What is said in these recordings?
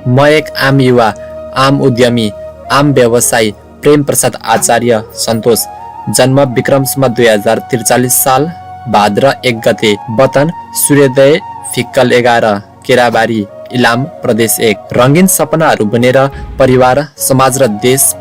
म एक आम युवा, आम उद्यमी, आम व्यवसायी प्रेम प्रसाद आचार्य सन्तोष। जन्म विक्रम सम्वत 2043 साल भाद्र 1 गते। वतन सूर्योदय फिक्कल 11 केराबारी इलाम प्रदेश 1। रंगीन सपनाहरू बुनेर परिवार समाज र देश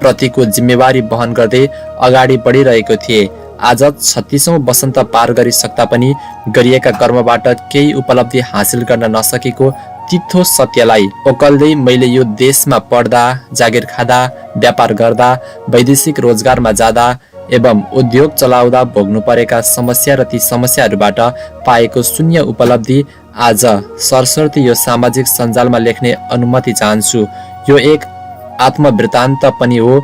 प्रतिको जिम्मेवारी वहन गर्दै अगाडि बढिरहेको थिए। आज 36औं वसन्त पार गरिसक्दा पनि गरिएका कर्मबाट केही उपलब्धि हासिल गर्न नसकेको तिथो सत्यलाई ओकल्दै मैले यो देशमा पढ्दा, जागिर खाँदा, व्यापार गर्दा, वैदेशिक रोजगारमा जाँदा एवं उद्योग चलाउँदा भोग्नु परेका समस्या र ती समस्याहरूबाट पाएको शून्य उपलब्धि आज सरसर्ती यो सामाजिक सञ्जालमा लेख्ने अनुमति चाहन्छु। यो एक आत्मवृत्तान्त पनि हो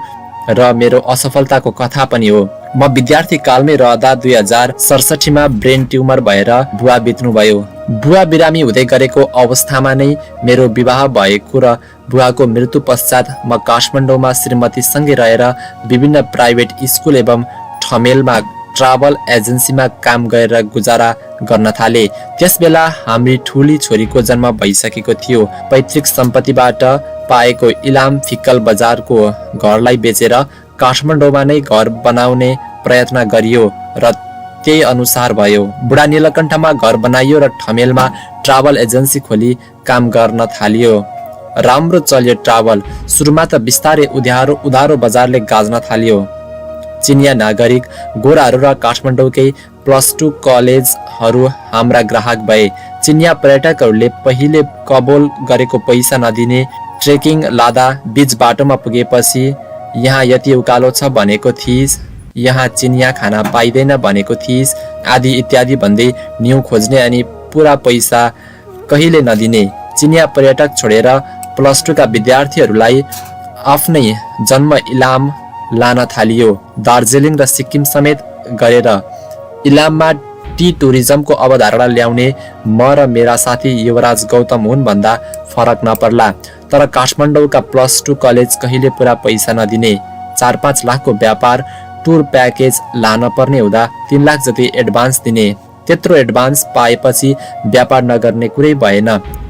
र मेरो असफलताको कथा पनि हो। म विद्यार्थी कालमै रहँदा 2067 मा ब्रेन ट्युमर भएर बुवा बित्नुभयो। बुवा बिरामी हुँदै गरेको अवस्थामा नै मेरो विवाह भएको र बुवाको मृत्यु पश्चात म काठमाडौँमा श्रीमतीसँगै रहेर विभिन्न प्राइभेट स्कुल एवं ठमेलमा ट्राभल एजेन्सीमा काम गरेर गुजारा गर्न थाले। त्यसबेला हाम्री ठुली छोरीको जन्म भइसकेको थियो। पैतृक सम्पत्तिबाट पाएको इलाम फिक्कल बजारको घरलाई बेचेर काठमाडौँमा नै घर बनाउने प्रयत्न गरियो र त्यही अनुसार भयो। बुढा नीलकण्ठमा घर बनाइयो र ठमेलमा ट्राभल एजेन्सी खोली काम गर्न थालियो। राम्रो चल्यो ट्राभल। सुरुमा त बिस्तारै उधारो बजारले गाज्न थालियो। चिनिया नागरिक गोराहरू र काठमाडौँकै +2 कलेजहरू हाम्रा ग्राहक भए। चिनिया पर्यटकहरूले पहिले कबोल गरेको पैसा नदिने, ट्रेकिङ लाँदा बीच बाटोमा पुगेपछि यहाँ यति उकालो छ भनेको थिइस्, यहाँ चिनिया खाना पाइँदैन भनेको थिइस् आदि इत्यादि भन्दै न्यु खोज्ने अनि पुरा पैसा कहिले नदिने। चिनिया पर्यटक छोडेर +2 का विद्यार्थीहरूलाई आफ्नै जन्म इलाम लान थालियो। दार्जिलिङ र सिक्किम समेत गरेर इलाममा टी टुरिज्मको अवधारणा ल्याउने म र मेरा साथी युवराज गौतम हुन् भन्दा फरक नपर्ला। तर काठमाडौँका +2 कलेज कहिले पुरा पैसा नदिने। 4-5 लाखको व्यापार टुर प्याकेज लान पर्ने हुँदा 3 लाख जति एडभान्स दिने। त्यत्रो एडभान्स पाएपछि व्यापार नगर्ने कुरै भएन।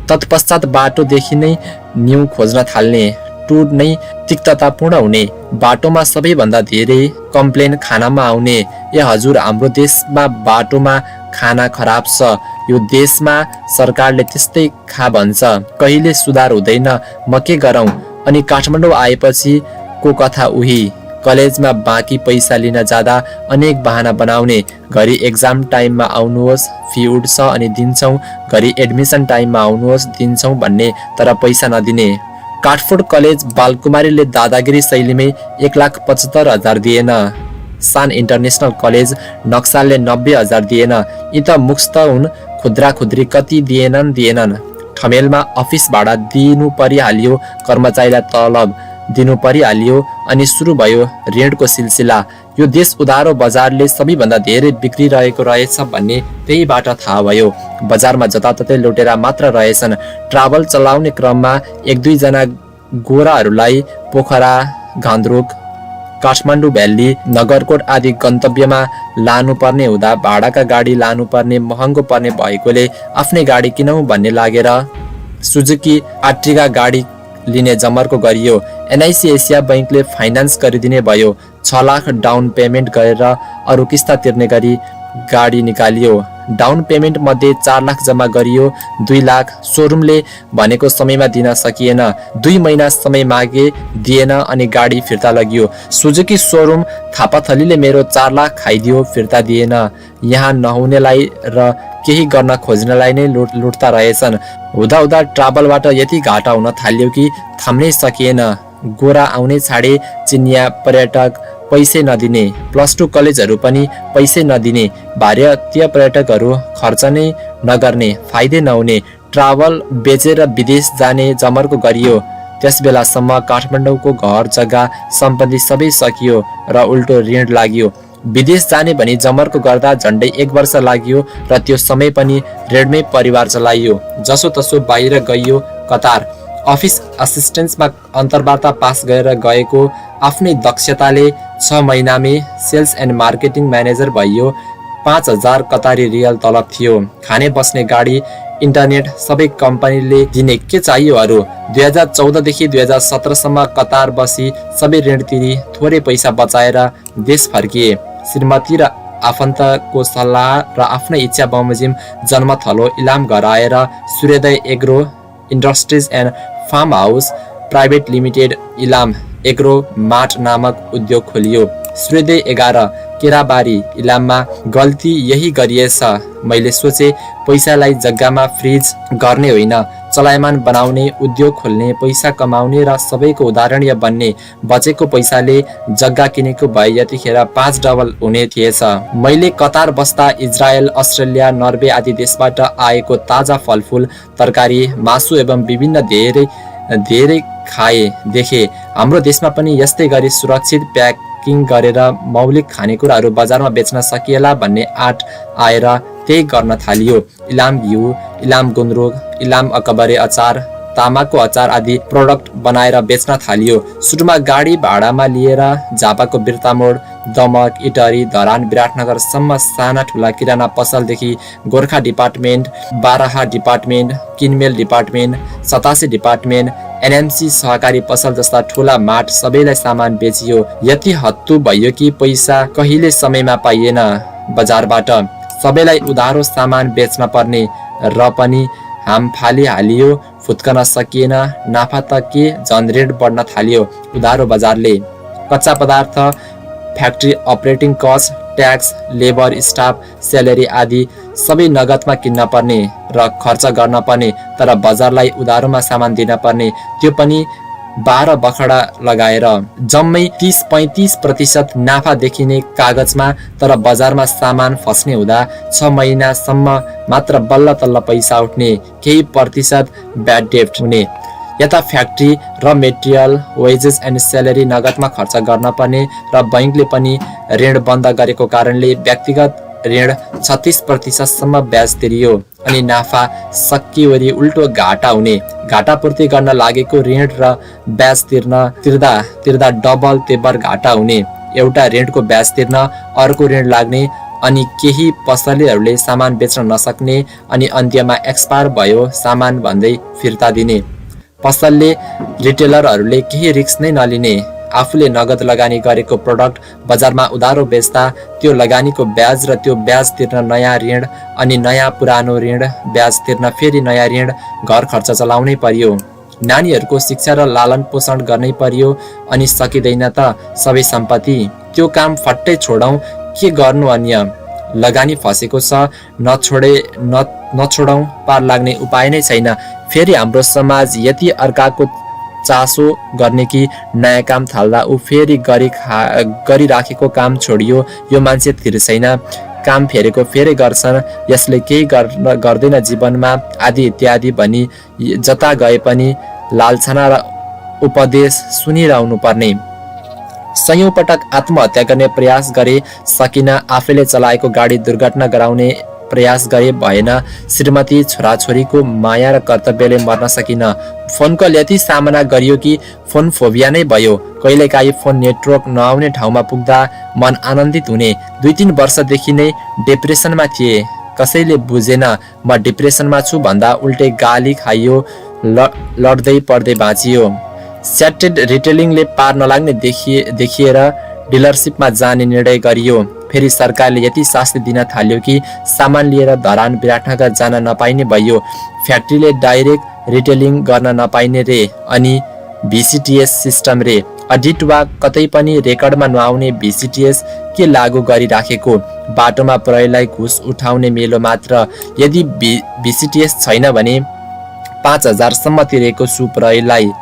तत्पश्चात बाटोदेखि नै न्यु खोज्न थाल्ने। टुर नै तिक्ततापूर्ण हुने। बाटोमा सबैभन्दा धेरै कम्प्लेन खानामा आउने। ए हजुर, हाम्रो देशमा बाटोमा खाना खराब छ, यो देशमा सरकारले त्यस्तै खा भन्छ, कहिले सुधार हुँदैन, म के गरौँ। अनि काठमाडौँ आएपछि को कथा उही। कलेजमा बाँकी पैसा लिन जाँदा अनेक बहाना बनाउने। घरि एक्जाम टाइममा आउनुहोस्, फी उठ्छ अनि दिन्छौँ, घरि एडमिसन टाइममा आउनुहोस्, दिन्छौँ भन्ने, तर पैसा नदिने। काठफोर्ड कलेज बालकुमारीले दादागिरी शैलीमै 1,75,000 दिएन। सान इन्टरनेसनल कलेज नक्सालले 90,000 दिएन। यी त मुक्त हुन्, खुद्रा खुद्री कति दिएनन्। ठमेलमा अफिस भाडा दिनु परिहाल्यो, कर्मचारीलाई तलब दिनु परिहाल्यो अनि सुरु भयो ऋणको सिलसिला। यो देश उधारो बजारले सबैभन्दा धेरै बिक्री रहेको रहेछ भन्ने त्यहीबाट थाहा भयो। बजारमा जताततै लुटेरा मात्र रहेछन्। ट्राभल चलाउने क्रममा 1-2 जना गोराहरूलाई पोखरा, घान्द्रुक, काठमाडौँ भ्याली, नगरकोट आदि गन्तव्यमा लानुपर्ने हुँदा भाडाका गाडी लानुपर्ने महँगो पर्ने भएकोले आफ्नै गाडी किनौँ भन्ने लागेर सुजुकी आर्टिगा गाडी लिने जमर्को गरियो। NIC एसिया बैंकले फाइनान्स गरिदिने भयो। 6 लाख डाउन पेमेन्ट गरेर अरू किस्ता तिर्ने गरी गाडी निकालियो। डाउन पेमेन्ट मध्ये 4 लाख जम्मा गरियो। 2 लाख सोरुमले भनेको समयमा दिन सकिएन। 2 महिना समय मागे, दिएन अनि गाडी फिर्ता लगियो। सुजुकी सोरुम थापाथलीले मेरो 4 लाख खाइदियो, फिर्ता दिएन। यहाँ नहुनेलाई र केही गर्न खोज्नेलाई नै लुट्दा रहेछन्। हुँदा ट्राभलबाट यति घाटा हुन थाल्यो कि थाम्नै सकिएन। गोरा आउने छाडे, चिनिया पर्यटक पैसै नदिने, +2 कलेजहरू पनि पैसै नदिने, भारतीय पर्यटकहरू खर्च नै नगर्ने, फाइदै नहुने। ट्राभल बेचेर विदेश जाने जमर्को गरियो। त्यस बेलासम्म काठमाडौँको घर जग्गा सम्पत्ति सबै सकियो र उल्टो ऋण लाग्यो। विदेश जाने भनी जमर्को गर्दा झन्डै 1 वर्ष लाग्यो र त्यो समय पनि ऋणमै परिवार चलाइयो। जसो तसो बाहिर गइयो कतार। अफिस असिस्टेन्समा अन्तर्वार्ता पास गरेर गएको आफ्नै दक्षताले 6 महिनामै सेल्स एन्ड मार्केटिङ म्यानेजर भइयो। 5,000 कतारी रियल तलब थियो। खाने बस्ने गाडी इन्टरनेट सबै कम्पनीले दिने के चाहियो अरू। 2014 देखि 2017 सम्म कतार बसी सबै ऋण तिरी थोरै पैसा बचाएर देश फर्किए। श्रीमती र आफन्तको सल्लाह र आफ्नै इच्छा बमोजिम जन्मथलो इलाम गराएर Suryodaya agro industries and farm house private limited Ilam agro mart नामक उद्योग खोलियो। सूर्योदय 11 केराबारी इलाममा गल्ती यही गरिएछ। मैले सोचे पैसालाई जग्गामा फ्रिज गर्ने होइन, चलायमान बनाउने, उद्योग खोल्ने, पैसा कमाउने र सबैको उदाहरणीय बन्ने। बचेको पैसाले जग्गा किनेको भए यतिखेर 5 डबल हुने थिएछ। मैले कतार बस्दा इजरायल, अस्ट्रेलिया, नर्वे आदि देशबाट आएको ताजा फलफुल, तरकारी, मासु एवं विभिन्न धेरै खाए देखे। हाम्रो देशमा पनि यस्तै गरी सुरक्षित प्याकिङ गरेर मौलिक खानेकुराहरू बजारमा बेच्न सकिएला भन्ने आँट आएर त्यही गर्न थालियो। इलाम घिउ, इलाम गुन्द्रुक, इलाम अकबरे अचार, तामाको अचार आदि प्रोडक्ट बनाएर बेच्न थालियो। सुरुमा गाडी भाडामा लिएर झापाको बिर्तामोड, दमक, इटरी, धरान, विराटनगरसम्म साना ठुला किराना पसलदेखि गोर्खा डिपार्टमेन्ट, बाराहा डिपार्टमेन्ट, किनमेल डिपार्टमेन्ट, 87 डिपार्टमेन्ट, एनएमसी सहकारी पसल जस्ता ठुला मार्ट सबैलाई सामान बेचियो। यति हत्तु भयो कि पैसा कहिले समयमा पाइएन बजारबाट। सबैलाई उधारो सामान बेच्न पर्ने र पनि हाम फाली हालियो, फुत्कन सकिएन। नाफा त के, झन् ऋण बढ्न थाल्यो उधारो बजारले। कच्चा पदार्थ, factory operating cost, tax, labour, staff, salary आदि सबै नगदमा किन्न पर्ने र खर्च गर्न पर्ने, तर बजारलाई उधारोमा सामान दिन पर्ने, त्यो पनि 12 बखडा लगाएर। जम्मै 30-35% नाफा देखिने कागजमा, तर बजारमा सामान फस्ने हुँदा 6 महिनासम्म मात्र बल्ल तल्ल पैसा उठ्ने, केही प्रतिशत ब्याड डेब्ट हुने। यता फ्याक्ट्री र मेटेरियल, वेजेस एन्ड स्यालेरी नगदमा खर्च गर्न पर्ने र बैंकले पनि ऋण बन्द गरेको कारणले व्यक्तिगत ऋण 36% ब्याज तिरियो। अनि नाफा सकिवरी उल्टो घाटा हुने। घाटा पूर्ति गर्न लागेको ऋण र ब्याज तिर्दा डबल तेब्बर घाटा हुने। एउटा ऋणको ब्याज तिर्न अर्को ऋण लाग्ने, अनि केही पसलेहरूले सामान बेच्न नसक्ने, अनि अन्त्यमा एक्सपायर भयो सामान भन्दै फिर्ता दिने। पसलले रिटेलरहरूले केही रिस्क नै नलिने। आफूले नगद लगानी गरेको प्रोडक्ट बजारमा उधारो बेच्दा त्यो लगानीको ब्याज र त्यो ब्याज तिर्न नयाँ ऋण, अनि नयाँ पुरानो ऋण, ब्याज तिर्न फेरि नयाँ ऋण, घर खर्च चलाउनै पर्यो। नानीहरूको शिक्षा र लालन पोषण गर्नै पर्यो। अनि सकिँदैन त सबै सम्पत्ति। त्यो काम फट्टै छोडौँ, के गर्नु अन्य? लगानी फसेको छ, नछोडौँ, पार लाग्ने उपाय नै छैन। फेरि हाम्रो समाज यति अर्काको चासो गर्ने कि नयाँ काम थाल्दा ऊ फेरि गरिराखेको काम छोडियो, यो मान्छे तिर्छैन, काम फेरेको फेरि गर्छन्, यसले केही गर्दैन जीवनमा आदि इत्यादि भनी जता गए पनि लालछना र उपदेश सुनिरहनु पर्ने। सयौं पटक आत्महत्या गर्ने प्रयास गरे, सकिन। आफैले चलाएको गाडी दुर्घटना गराउने प्रयास गरे, भएन। श्रीमती, छोराछोरीको माया र कर्तव्यले मर्न सकिन। फोन कल यति सामना गरियो कि फोन फोबिया नै भयो। कहिलेकाहीँ फोन नेटवर्क नआउने ठाउँमा पुग्दा मन आनन्दित हुने। 2-3 वर्षदेखि नै डिप्रेसनमा थिए। कसैले बुझेन म डिप्रेसनमा छु भन्दा उल्टै गाली खाइयो, लड्दै पड्दै बाँचियो। स्याटेड रिटेलिङले पार नलाग्ने देखिएर डिलरसिपमा जाने निर्णय गरियो। फेरि सरकारले यति शास्ति दिन थाल्यो कि सामान लिएर धरान, विराटनगर जान नपाइने भयो। फ्याक्ट्रीले डाइरेक्ट रिटेलिङ गर्न नपाइने रे। अनि VCTS सिस्टम रे। अडिट वा कतै पनि रेकर्डमा नआउने VCTS के लागू गरिराखेको। बाटोमा प्रहरीलाई घुस उठाउने मेलो मात्र। यदि VCTS छैन भने 5000 सम्म तिरेको छु प्रहरीलाई।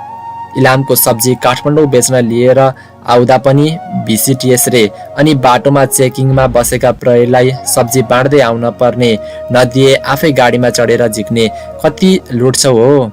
इलामको सब्जी काठमाडौँ बेच्न लिएर आउँदा पनि VCTS रे। अनि बाटोमा चेकिङमा बसेका प्रहरीलाई सब्जी बाँड्दै आउन पर्ने, नदिए आफै गाडीमा चढेर झिक्ने। कति लुट्छ हो,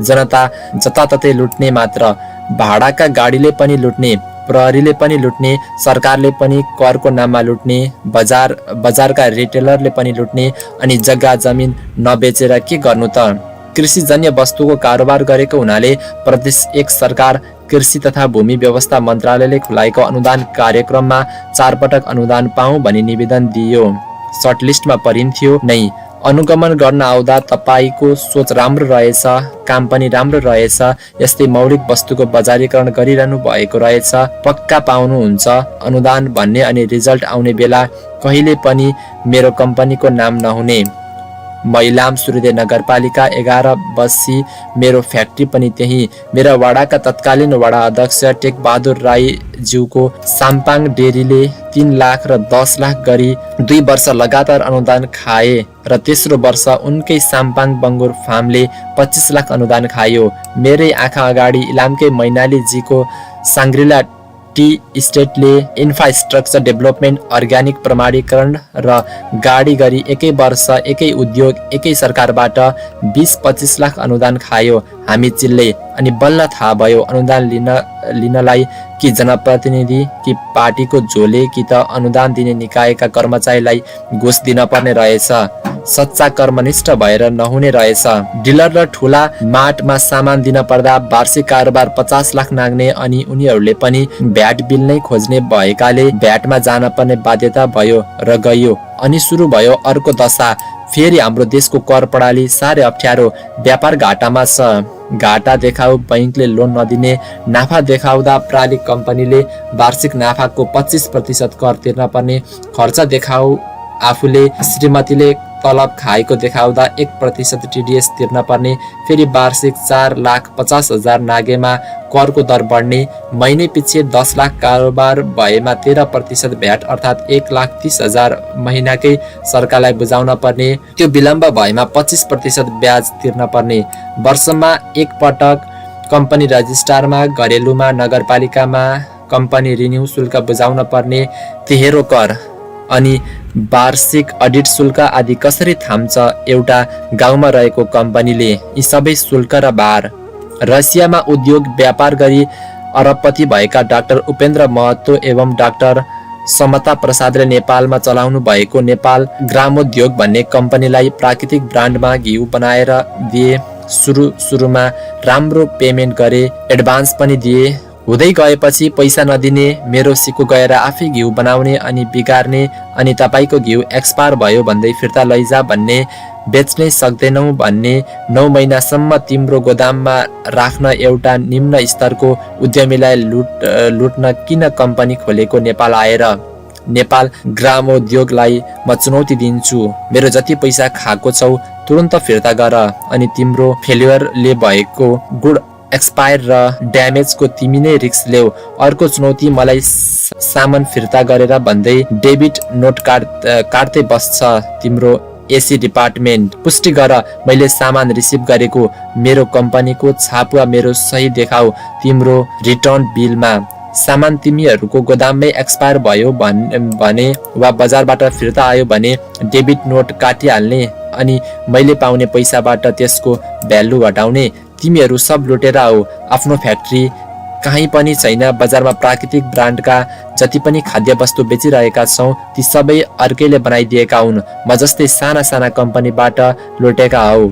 जनता जताततै लुट्ने मात्र। भाडाका गाडीले पनि लुट्ने, प्रहरीले पनि लुट्ने, सरकारले पनि करको नाममा लुट्ने, बजारका रिटेलरले पनि लुट्ने। अनि जग्गा जमिन नबेचेर के गर्नु त? कृषिजन्य वस्तुको कारोबार गरेको हुनाले प्रदेश 1 सरकार कृषि तथा भूमि व्यवस्था मन्त्रालयले खुलाएको अनुदान कार्यक्रममा 4 पटक अनुदान पाऊँ भनी निवेदन दियो। सर्टलिस्टमा परिन्थ्यो नै। अनुगमन गर्न आउँदा तपाईको सोच राम्रो रहेछ, काम पनि राम्रो रहेछ, यस्तै मौलिक वस्तुको बजारीकरण गरिरहनु भएको रहेछ, पक्का पाउनुहुन्छ अनुदान भन्ने अनि रिजल्ट आउने बेला कहिले पनि मेरो कम्पनीको नाम नहुने। म इलाम सूर्योदय नगरपालिका 11 बसी, मेरो फ्याक्ट्री पनि त्यही। मेरा वडाका तत्कालीन वडा अध्यक्ष टेक बहादुर राई ज्यूको साम्पाङ डेरीले 3 लाख र 10 लाख गरी 2 वर्ष लगातार अनुदान खाए र तेस्रो वर्ष उनकै साम्पाङ बङ्गुर फार्मले 25 लाख अनुदान खायो। मेरै आँखा अगाडि इलामकै मैनाली जीको साङ्ग्रिला टी स्टेटले इन्फ्रास्ट्रक्चर डेभलपमेन्ट, अर्ग्यानिक प्रमाणीकरण र गाडी गरी एकै वर्ष एकै उद्योग एकै सरकारबाट 20-25 लाख अनुदान खायो। हामी चिल्ले अनि बल्ल थाहा भयो अनुदान लिनलाई कि जनप्रतिनिधि कि पार्टीको झोले कि त अनुदान दिने निकायका कर्मचारीलाई घुस दिन पर्ने रहेछ। सच्चा कर्मनिष्ठ भएर नहुने रहेछ। डिलर र ठुला माटमा सामान दिन पर्दा वार्षिक कारोबार 50 लाख नाग्ने अनि उनीहरूले पनि भ्याट बिल नै खोज्ने भएकाले भ्याटमा जान पर्ने बाध्यता भयो र गयो। अनि सुरु भयो अर्को दशा। फेरि हाम्रो देशको कर प्रणाली साह्रै अप्ठ्यारो। व्यापार घाटामा छ, घाटा देखाउ बैंकले लोन नदिने, नाफा देखाउँदा प्राली कम्पनीले वार्षिक नाफाको 25% कर तिर्न पर्ने, खर्च देखाउ आफूले श्रीमतीले तलब खाएको देखाउँदा 1% टिडिएस तिर्न पर्ने, फेरि वार्षिक 4,50,000 नागेमा करको दर बढ्ने, महिने पछि 10 लाख कारोबार भएमा 13% भ्याट अर्थात् 1,30,000 महिनाकै सरकारलाई बुझाउन पर्ने, त्यो विलम्ब भएमा 25% ब्याज तिर्न पर्ने, वर्षमा एक पटक कम्पनी रजिस्ट्रारमा, घरेलुमा, नगरपालिकामा कम्पनी रिन्यू शुल्क बुझाउन पर्ने, तेहेरो कर अनि वार्षिक अडिट शुल्क आदि कसरी थाम्छ एउटा गाउँमा रहेको कम्पनीले यी सबै शुल्क र भार। रसियामा उद्योग व्यापार गरी अरबपति भएका डाक्टर उपेन्द्र महतो एवं डाक्टर समता प्रसादले नेपालमा चलाउनु भएको नेपाल ग्रामोद्योग भन्ने कम्पनीलाई प्राकृतिक ब्रान्डमा घिउ बनाएर दिए। सुरुमा राम्रो पेमेन्ट गरे, एडभान्स पनि दिए। हुँदै गएपछि पैसा नदिने, मेरो सिको गएर आफै घिउ बनाउने अनि बिगार्ने, अनि तपाईको घिउ एक्सपायर भयो भन्दै फिर्ता लैजा भन्ने, बेच्नै सक्दैनौ भन्ने, 9 महिनासम्म तिम्रो गोदाममा राख्न एउटा निम्न स्तरको उद्यमीलाई लुट्न किन कम्पनी खोलेको नेपाल आएर। नेपाल ग्रामोद्योगलाई म चुनौती दिन्छु, मेरो जति पैसा खाएको छौ तुरन्त फिर्ता गर, अनि तिम्रो फेल्युअरले भएको गुड एक्सपायर र ड्यामेजको तिमी नै रिस्क ल्याऊ। अर्को चुनौती मलाई सामान फिर्ता गरेर भन्दै डेबिट नोट काट्दै बस्छ तिम्रो एसी डिपार्टमेन्ट। पुष्टि गर मैले सामान रिसिभ गरेको, मेरो कम्पनीको छापुवा मेरो सही देखाऊ तिम्रो रिटर्न बिलमा। सामान तिमीहरूको गोदाममै एक्सपायर भयो भने वा बजारबाट फिर्ता आयो भने डेबिट नोट काटिहाल्ने अनि मैले पाउने पैसाबाट त्यसको भ्यालु घटाउने। तिमीहरू सब लुटेर आऊ, आफ्नो फ्याक्ट्री कहीँ पनि छैन। बजारमा प्राकृतिक ब्रान्डका जति पनि खाद्य वस्तु बेचिरहेका छौँ ती सबै अर्कैले बनाइदिएका हुन्। म जस्तै साना साना कम्पनीबाट लुटेका हौ।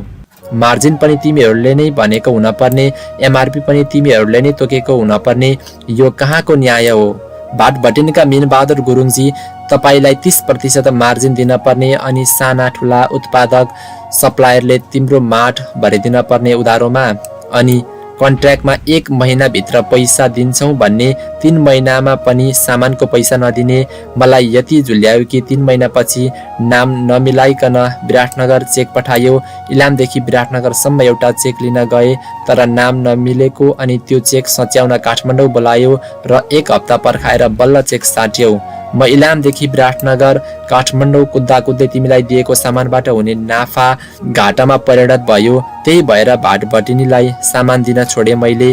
मार्जिन पनि तिमीहरूले नै भनेको हुनपर्ने, एमआरपी पनि तिमीहरूले नै तोकेको हुनपर्ने। यो कहाँको न्याय हो? भाटभटिनका मीनबहादुर गुरुङजी, तपाईलाई 30% मार्जिन दिन पर्ने अनि साना ठुला उत्पादक सप्लायरले तिम्रो माठ भरिदिन पर्ने उधारोमा, अनि कन्ट्र्याक्टमा 1 महिनाभित्र पैसा दिन्छौ भन्ने 3 महिनामा पनि सामानको पैसा नदिने। मलाई यति झुल्यायो कि 3 महिनापछि नाम नमिलाइकन विराटनगर चेक पठायो। इलामदेखि विराटनगरसम्म एउटा चेक लिन गए तर नाम नमिलेको, अनि त्यो चेक सच्याउन काठमाडौँ बोलायो र 1 हप्ता पर्खाएर बल्ल चेक साट्यौ। म इलामदेखि विराटनगर काठमाडौँ कुद्दा कुद्दै तिमीलाई दिएको सामानबाट हुने नाफा घाटामा परिणत भयो। त्यही भएर भाटभटिनीलाई सामान दिन छोडे मैले।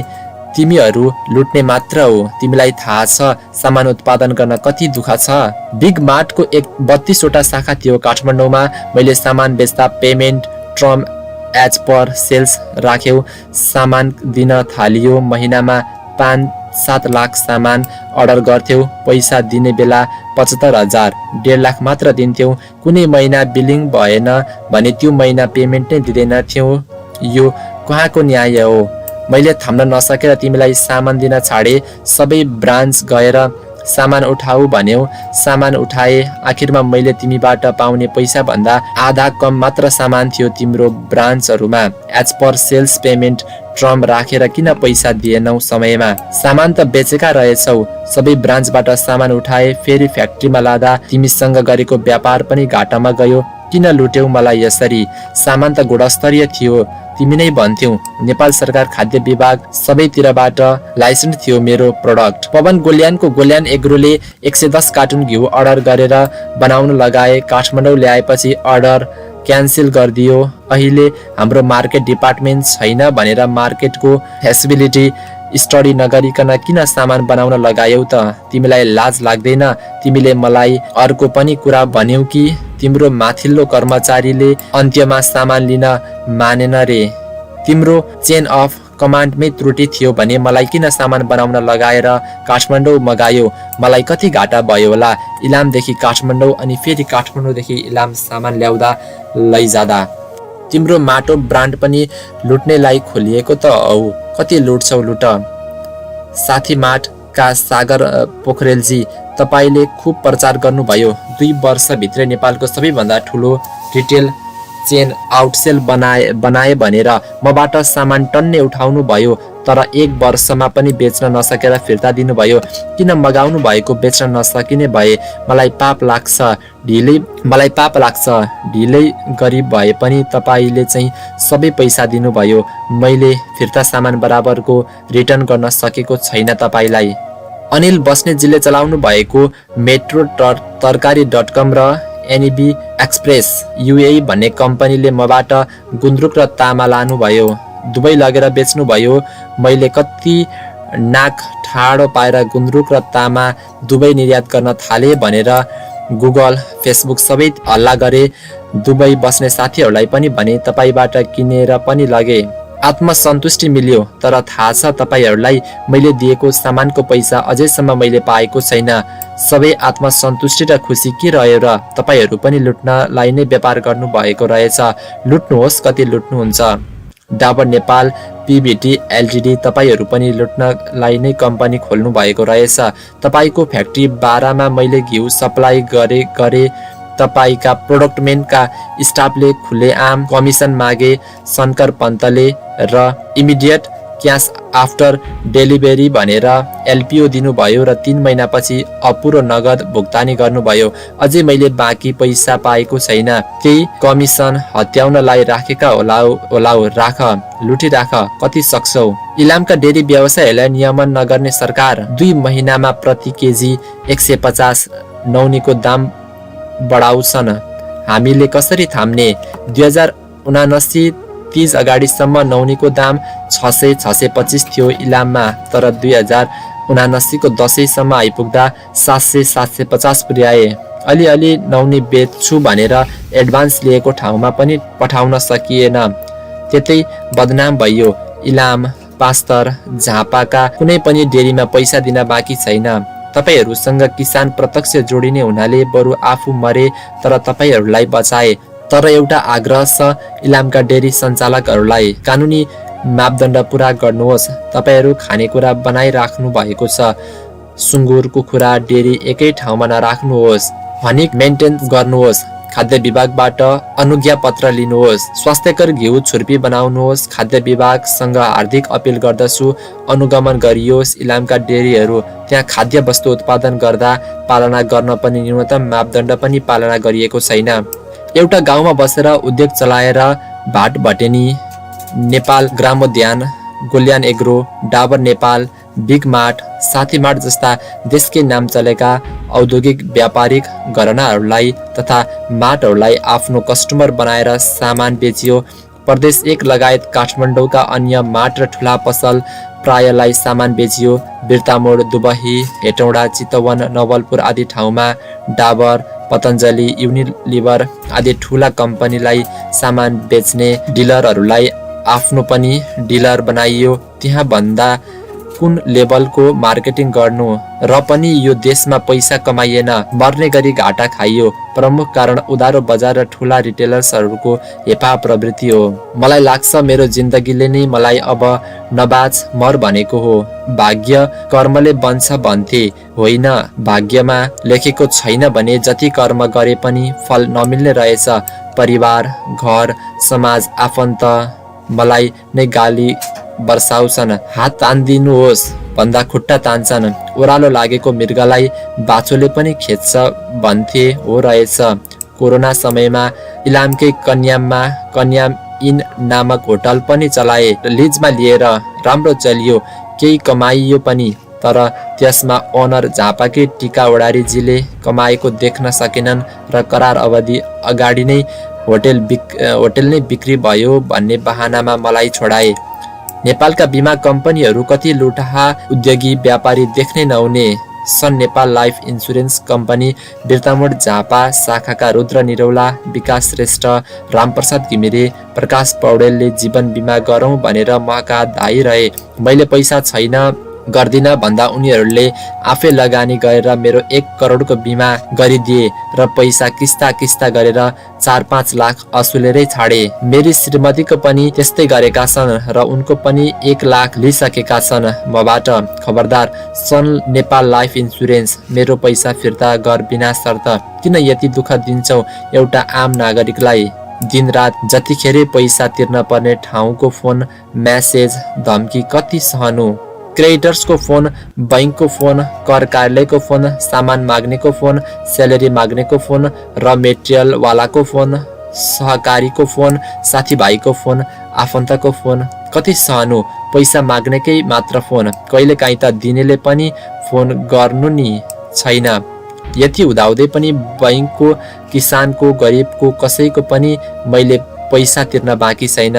तिमीहरू लुट्ने मात्र हो, तिमीलाई थाहा छ सामान उत्पादन गर्न कति दुःख छ। बिग मार्टको 32 वटा शाखा थियो काठमाडौँमा। मैले सामान बेच्दा payment term as per sales राख्यौ। सामान दिन थालियो, महिनामा 5-7 लाख सामान अर्डर गर्थ्यौ। पैसा दिने बेला 75,000, 1.5 लाख मात्र दिन्थ्यौ। कुनै महिना बिलिङ भएन भने त्यो महिना पेमेन्ट नै दिँदैनथ्यौ। यो कहाँको न्याय हो? मैले थाम्न नसकेर तिमीलाई सामान दिन छाडे। सबै ब्रान्च गएर सामान उठाऊ भन्यौ, सामान उठाए। आखिरमा मैले तिमीबाट पाउने पैसा भन्दा आधा कम मात्र सामान थियो तिम्रो ब्रान्चहरूमा। As per sales payment term राखेर किन पैसा दिएनौ समयमा? सामान त बेचेका रहेछौ। सबै ब्रान्चबाट सामान उठाए, फेरि फ्याक्ट्रीमा लाँदा तिमीसँग गरेको व्यापार पनि घाटामा गयो। किन लुट्यौ मलाई यसरी? सामान त गुणस्तरीय थियो, तिमी नै भन्थ्यौ। नेपाल सरकार खाद्य विभाग सबैतिरबाट लाइसेन्स थियो मेरो प्रोडक्ट। पवन गोल्यानको गोल्यान एग्रोले 110 कार्टुन घिउ अर्डर गरेर बनाउन लगाए। काठमाडौँ ल्याएपछि अर्डर क्यान्सल गरिदियो। अहिले हाम्रो मार्केट डिपार्टमेन्ट छैन भनेर मार्केटको फेसिबिलिटी स्टडी नगरिकन किन सामान बनाउन लगायौ त? तिमीलाई लाज लाग्दैन? तिमीले मलाई अर्को पनि कुरा भन्यौ कि तिम्रो माथिल्लो कर्मचारीले अन्त्यमा सामान लिन मानेन रे। तिम्रो चेन अफ कमान्डमै त्रुटि थियो भने मलाई किन सामान बनाउन लगाएर काठमाडौँ मगायो? मलाई कति घाटा भयो होला? इलामदेखि काठमाडौँ अनि फेरि काठमाडौँदेखि इलाम सामान ल्याउँदा लैजाँदा। तिम्रो माटो ब्रान्ड पनि लुट्नेलाई खोलिएको त हौ। कति लुट्छौ लुट। साथी माटका सागर पोखरेलजी, तपाईँले खुब प्रचार गर्नुभयो। 2 वर्षभित्रै नेपालको सबैभन्दा ठुलो रिटेल चेन आउटसेल बनाए भनेर मबाट सामान टन्नै उठाउनु भयो, तर 1 वर्षमा पनि बेच्न नसकेर फिर्ता दिनुभयो। किन मगाउनु भएको बेच्न नसकिने भए? मलाई पाप लाग्छ ढिलै गरी भए पनि तपाईँले चाहिँ सबै पैसा दिनुभयो। मैले फिर्ता सामान बराबरको रिटर्न गर्न सकेको छैन तपाईँलाई। अनिल बस्नेतजीले चलाउनु भएको मेट्रो तरकारी.com र एनबी एक्सप्रेस युए भन्ने कम्पनीले मबाट गुन्द्रुक र तामा लानुभयो। दुवै लगेर बेच्नुभयो। मैले कति नाक ठाडो पाएर गुन्द्रुक र तामा दुवै निर्यात गर्न थाले भनेर गुगल फेसबुक सबै हल्ला गरे। दुवै बस्ने साथीहरूलाई पनि भने तपाईँबाट किनेर पनि लगे। आत्मसन्तुष्टि मिल्यो, तर थाहा छ तपाईँहरूलाई मैले दिएको सामानको पैसा अझैसम्म मैले पाएको छैन। सबै आत्मसन्तुष्टि र खुसी के रह्यो र? तपाईँहरू पनि लुट्नलाई नै व्यापार गर्नु भएको रहेछ। लुट्नुहोस्, कति लुट्नुहुन्छ। डाबर नेपाल पिभिटी एलटिडी, तपाईँहरू पनि लुट्नलाई नै कम्पनी खोल्नु भएको रहेछ। तपाईँको फ्याक्ट्री 12 मा मैले घिउ सप्लाई गरे तपाईँका प्रोडक्टमेन्टका स्टाफले खुलेआम कमिसन मागे। शङ्कर पन्तले र इमिडिएट क्यास आफ्टर डेलिभरी भनेर एलपिओ दिनुभयो र 3 महिनापछि अपुरो नगद भुक्तानी गर्नुभयो। अझै मैले बाँकी पैसा पाएको छैन। त्यही कमिसन हत्याउनलाई राखेका होला राख, लुटिराख, कति सक्छौ। इलामका डेरी व्यवसायलाई नियमन नगर्ने सरकार। 2 महिनामा प्रति केजी 150 नौनीको दाम बढाउँछन्। हामीले कसरी थाम्ने? 2079 30 अगाडिसम्म नौनीको दाम 600-625 थियो इलाममा, तर 2079 को दशैंसम्म आइपुग्दा 700-750 पुर्याए। अलिअलि नौनी बेच्छु भनेर एडभान्स लिएको ठाउँमा पनि पठाउन सकिएन। त्यतै बदनाम भयो। इलाम, पास्तर, झापाका कुनै पनि डेरीमा पैसा दिन बाँकी छैन। तपाईहरूसँग किसान प्रत्यक्ष जोडिने हुनाले बरु आफू मरे तर तपाईहरूलाई बचाए। तर एउटा आग्रह छ इलामका डेरी सञ्चालकहरूलाई, कानुनी मापदण्ड पूरा गर्नुहोस्। तपाईहरू खानेकुरा बनाइराख्नु भएको छ। सुँगुर, कुखुरा, डेरी एकै ठाउँमा नराख्नुहोस्। हनिक मेन्टेन गर्नुहोस्। खाद्य विभागबाट अनुज्ञा पत्र लिनुहोस्। स्वास्थ्यकर घिउ छुर्पी बनाउनुहोस्। खाद्य विभागसँग हार्दिक अपिल गर्दछु, अनुगमन गरियोस्। इलामका डेरीहरू त्यहाँ खाद्य वस्तु उत्पादन गर्दा पालना गर्न पनि न्यूनतम मापदण्ड पनि पालना गरिएको छैन। एउटा गाउँमा बसेर उद्योग चलाएर भाट भटेनी, नेपाल ग्रामोद्यान, Golyan Agro, Dabur Nepal, Big Mart, Sathi Mart जस्ता देशकै नाम चलेका औद्योगिक व्यापारिक घरानाहरूलाई तथा मार्टहरूलाई आफ्नो कस्टमर बनाएर सामान बेचियो। प्रदेश 1 लगायत काठमाडौँका अन्य मार्ट र ठुला पसल प्रायलाई सामान बेचियो। बिर्तामोड, दुबही, हेटौँडा, चितवन, नवलपुर आदि ठाउँमा डाबर, पतञ्जलि, युनिलिभर आदि ठुला कम्पनीलाई सामान बेच्ने डिलरहरूलाई आफ्नो पनि डिलर बनाइयो। त्यहाँ भन्दा कुन लेभलको मार्केटिङ गर्नु र पनि यो देशमा पैसा कमाइएन, मर्ने गरी घाटा खाइयो। प्रमुख कारण उधारो बजार र ठुला रिटेलर्सहरूको हेपा प्रवृत्ति हो। मलाई लाग्छ मेरो जिन्दगीले नै मलाई अब नबाच मर भनेको हो। भाग्य कर्मले बन्छ भन्थे, होइन, भाग्यमा लेखेको छैन भने जति कर्म गरे पनि फल नमिल्ने रहेछ। परिवार, घर, समाज, आफन्त मलाई नै गाली बर्साउँछन्। हात तान्दिनुहोस् भन्दा खुट्टा तान्छन्। ओह्रालो लागेको मृगलाई बाछोले पनि खेद्छ भन्थे, हो रहेछ। कोरोना समयमा इलामकै कन्याम इन नामक होटल पनि चलाए। लिजमा लिएर राम्रो चलियो, केही कमाइयो पनि। तर त्यसमा ओनर झापाकै टिका ओडारीजीले कमाएको देख्न सकेनन् र करार अवधि अगाडि नै होटेल नै बिक्री भयो भन्ने बहानामा मलाई छोडाए। नेपालका बिमा कम्पनीहरू कति लुटाहा उद्योगी व्यापारी देख्नै नहुने। Sun Nepal Life Insurance Company Birtamod Jhapa शाखाका रुद्र निरौला, विकास श्रेष्ठ, रामप्रसाद घिमिरे, प्रकाश पौडेलले जीवन बिमा गरौँ भनेर मका धाइरहे। मैले पैसा छैन गर्दिन भन्दा उनीहरूले आफै लगानी गरेर मेरो 1 करोडको बिमा गरिदिए र पैसा किस्ता गरेर 4-5 लाख असुलेरै छाडे। मेरी श्रीमतीको पनि त्यस्तै गरेका छन् र उनको पनि 1 लाख लिइसकेका छन् मबाट। खबरदार सन नेपाल लाइफ इन्सुरेन्स, मेरो पैसा फिर्ता गर बिना शर्त। किन यति दुःख दिन्छौ एउटा आम नागरिकलाई? दिनरात जतिखेर पैसा तिर्न पर्ने ठाउँको फोन, म्यासेज, धम्की कति सहनु? क्रेडिटर्सको फोन, बैंकको फोन, कर कार्यालयको फोन, सामान माग्नेको फोन, स्यालेरी माग्नेको फोन, र मेटेरियल वालाको फोन, सहकारीको फोन, साथीभाइको फोन, आफन्तको फोन कति सहनु? पैसा माग्नेकै मात्र फोन, कहिलेकाहीँ त दिनेले पनि फोन गर्नु नि छैन। यति हुँदाहुँदै पनि बैंकको, किसानको, गरिबको कसैको पनि मैले पैसा तिर्न बाँकी छैन।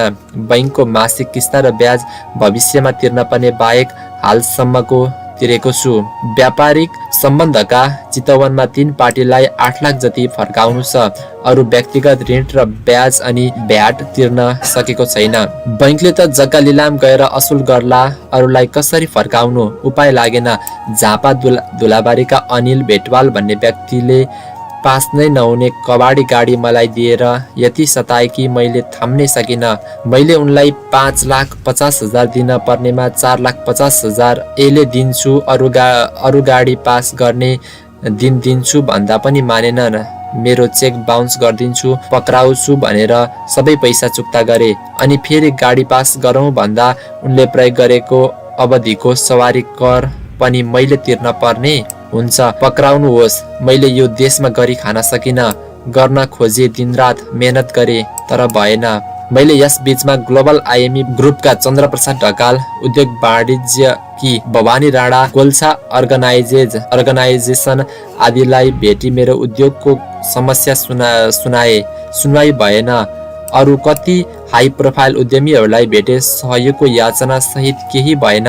बैंकको मासिक किस्ता र ब्याज भविष्यमा तिर्न पर्ने बाहेक हालसम्मको तिरेको छु। व्यापारिक सम्बन्धका चितवनमा 3 पार्टीलाई 8 लाख जति फर्काउनु छ। अरू व्यक्तिगत ऋण र ब्याज अनि भ्याट तिर्न सकेको छैन। बैंकले त जग्गा लिलाम गएर असुल गर्ला, अरूलाई कसरी फर्काउनु? उपाय लागेन। झापा धुलाबारीका अनिल भेटवाल भन्ने व्यक्तिले पास नै नहुने कबाडी गाडी मलाई दिएर यति सताए कि मैले थाम्नै सकिन। मैले उनलाई 5,50,000 दिन पर्नेमा 4,50,000 एले दिन्छु, अरू गाडी पास गर्ने दिन दिन्छु भन्दा पनि मानेनन्। मेरो चेक बााउन्स गरिदिन्छु, पक्राउँछु भनेर सबै पैसा चुक्ता गरे। अनि फेरि गाडी पास गरौँ भन्दा उनले प्रयोग गरेको अवधिको सवारी कर पनि मैले तिर्न पर्ने हुन्छ। पक्राउनुहोस्। मैले यो देशमा गरी खान सकिन। गर्न खोजे, दिनरात मेहनत गरे, तर भएन। मैले यस बीचमा ग्लोबल आइएमई ग्रुपका चन्द्रप्रसाद ढकाल, उद्योग वाणिज्य कि भवानी राणा, गोल्छा अर्गनाइजेसन आदिलाई भेटी मेरो उद्योगको समस्या सुनाए। सुनवाई भएन। अरू कति हाई प्रोफाइल उद्यमीहरूलाई भेटे, सहयोगको याचना सहित केही भएन।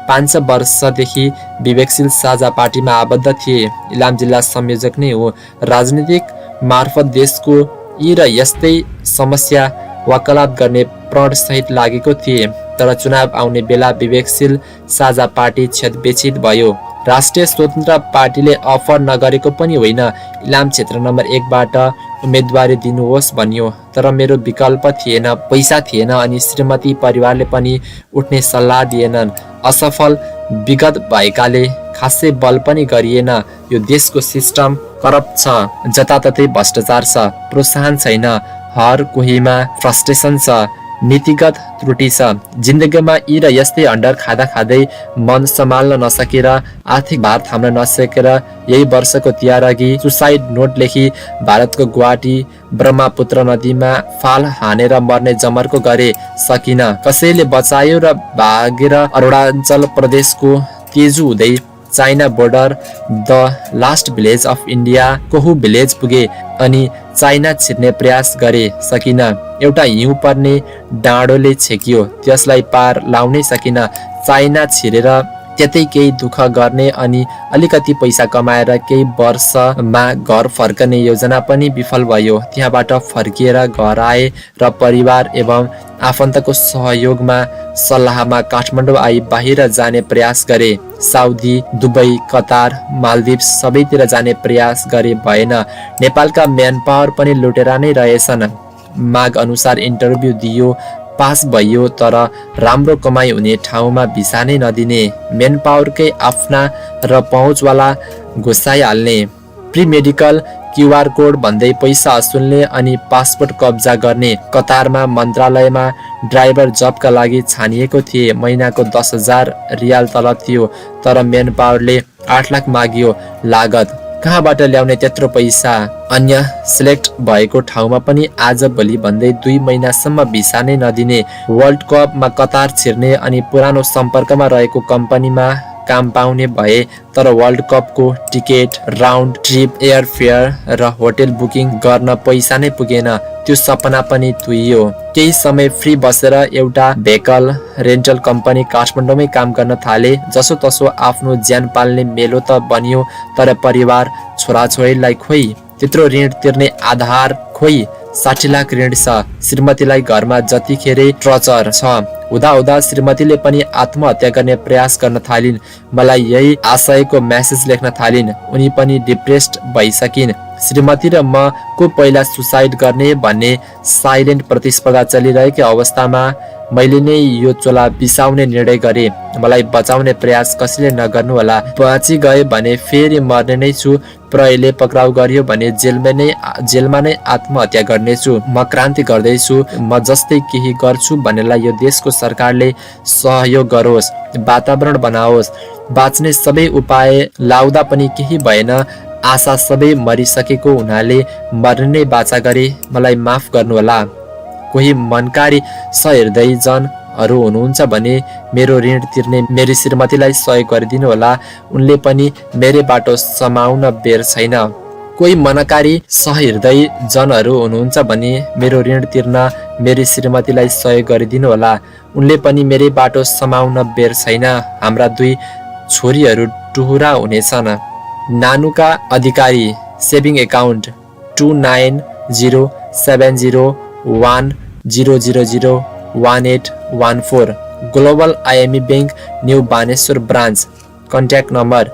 5 वर्षदेखि विवेकशील साझा पार्टीमा आबद्ध थिए। इलाम जिल्ला संयोजक नै हो। राजनीतिक मार्फत देशको यी र यस्तै समस्या वकालत गर्ने प्रण सहित लागेको थिए। तर चुनाव आउने बेला विवेकशील साझा पार्टी छेदविच्छेद भयो। राष्ट्रिय स्वतन्त्र पार्टीले अफर नगरेको पनि होइन। इलाम क्षेत्र नम्बर 1 बाट उम्मेदवारी दिनुहोस् भनियो, तर मेरो विकल्प थिएन, पैसा थिएन अनि श्रीमती परिवारले पनि उठ्ने सल्लाह दिएनन्। असफल विगत भएकाले खासै बल पनि गरिएन। यो देशको सिस्टम करप्ट छ, जताततै भ्रष्टाचार छ, प्रोत्साहन छैन, हर कोहीमा फ्रस्ट्रेसन छ, नीतिगत त्रुटि छ। जिन्दगीमा यी र यस्तै हन्डर खाँदै मन सम्हाल्न नसकेर, आर्थिक भार थाम्न नसकेर यही वर्षको तिहार अघि सुसाइड नोट लेखी भारतको गुवाहाटी ब्रह्मपुत्र नदीमा फाल हानेर मर्ने जमर्को गरे। सकिन। कसैले बचायो र भागेर अरुणाचल प्रदेशको तेजु हुँदै China border the last village of India Kohu village पुगे अनि चाइना छिर्ने प्रयास गरे। सकिन। एउटा हिउँ पर्ने डाँडोले छेकियो, त्यसलाई पार लाउनै सकिन। चाइना छिरेर त्यतै केही दुःख गर्ने अनि अलिकति पैसा कमाएर केही वर्षमा घर फर्कने योजना पनि विफल भयो। त्यहाँबाट फर्किएर घर आए र परिवार एवं आफन्तको सहयोगमा सल्लाहमा काठमाडौँ आई बाहिर जाने प्रयास गरे। साउदी, दुबई, कतार, मालदिप्स सबैतिर जाने प्रयास गरे, भएन। नेपालका म्यान पावर पनि लुटेरा नै रहेछन्। माग अनुसार इन्टरभ्यू दियो, पास भइयो, तर राम्रो कमाइ हुने ठाउँमा भिसा नै नदिने, मेन पावरकै आफ्ना र पहुँचवाला घुसाइहाल्ने, प्री मेडिकल क्युआर कोड भन्दै पैसा असुल्ने अनि पासपोर्ट कब्जा गर्ने। कतारमा मन्त्रालयमा ड्राइभर जबका लागि छानिएको थिए। महिनाको 10,000 रियाल तलब थियो, तर मेन पावरले 8 लाख माग्यो। लागत कहाँबाट ल्याउने त्यत्रो पैसा? अन्य सिलेक्ट भएको ठाउँमा पनि आज भोलि भन्दै 2 महिनासम्म भिसा नै नदिने। वर्ल्ड कपमा कतार छिर्ने अनि पुरानो सम्पर्कमा रहेको कम्पनीमा काम पाउने भए, तर वर्ल्ड कपको टिकट, राउन्ड ट्रिप, एयरफेयर र होटल बुकिङ गर्न पैसा नै पुगेन। त्यो सपना पनि तुइयो। केही समय फ्री बसेर एउटा भेकल रेन्टल कम्पनी काठमाडौँमै काम गर्न थाले। जसो तसो आफ्नो ज्यान पाल्ने मेलो त बनियो, तर परिवार छोराछोरीलाई खोइ, त्यत्रो ऋण तिर्ने आधार खोइ। 60 लाख ऋण छ। श्रीमतीलाई घरमा जतिखेरै टर्चर छ। हुँदा श्रीमतीले पनि आत्महत्या गर्ने प्रयास गर्न थालिन्। मलाई यही आशयको मेसेज लेख्न थालिन्। उनी पनि डिप्रेस्ड भइसकिन्। श्रीमती र म को पहिला सुसाइड गर्ने भन्ने साइलेन्ट प्रतिस्पर्धा चलिरहेको अवस्थामा मैले नै यो चोला बिसाउने निर्णय गरेँ। मलाई बचाउने प्रयास कसैले नगर्नु होला। बाँची गए भने फेरि मर्ने नै छु। प्रहरीले पक्राउ गर्यो भने जेलमा नै आत्महत्या गर्नेछु। म क्रान्ति गर्दैछु। म जस्तै केही गर्छु भन्नेलाई यो देशको सरकारले सहयोग गरोस्, वातावरण बनाओस्। बाँच्ने सबै उपाय लाउँदा पनि केही भएन। आशा सबै मरिसकेको हुनाले मर्ने नै बाचा गरे। मलाई माफ गर्नुहोला। कोही मनकारी सहृदय जनहरू हुनुहुन्छ भने मेरो ऋण तिर्ने मेरी श्रीमतीलाई सहयोग गरिदिनु होला। उनले पनि मेरै बाटो समाउन बेर छैन। कोही मनकारी सहृदय जनहरू हुनुहुन्छ भने मेरो ऋण तिर्न मेरी श्रीमतीलाई सहयोग गरिदिनु होला। उनले पनि मेरै बाटो समाउन बेर छैन। हाम्रा 2 छोरीहरू टुहुरा हुनेछन्। Nanuka Adhikari, saving account 29070100001814, Global IME Bank New Baneshwar branch, contact number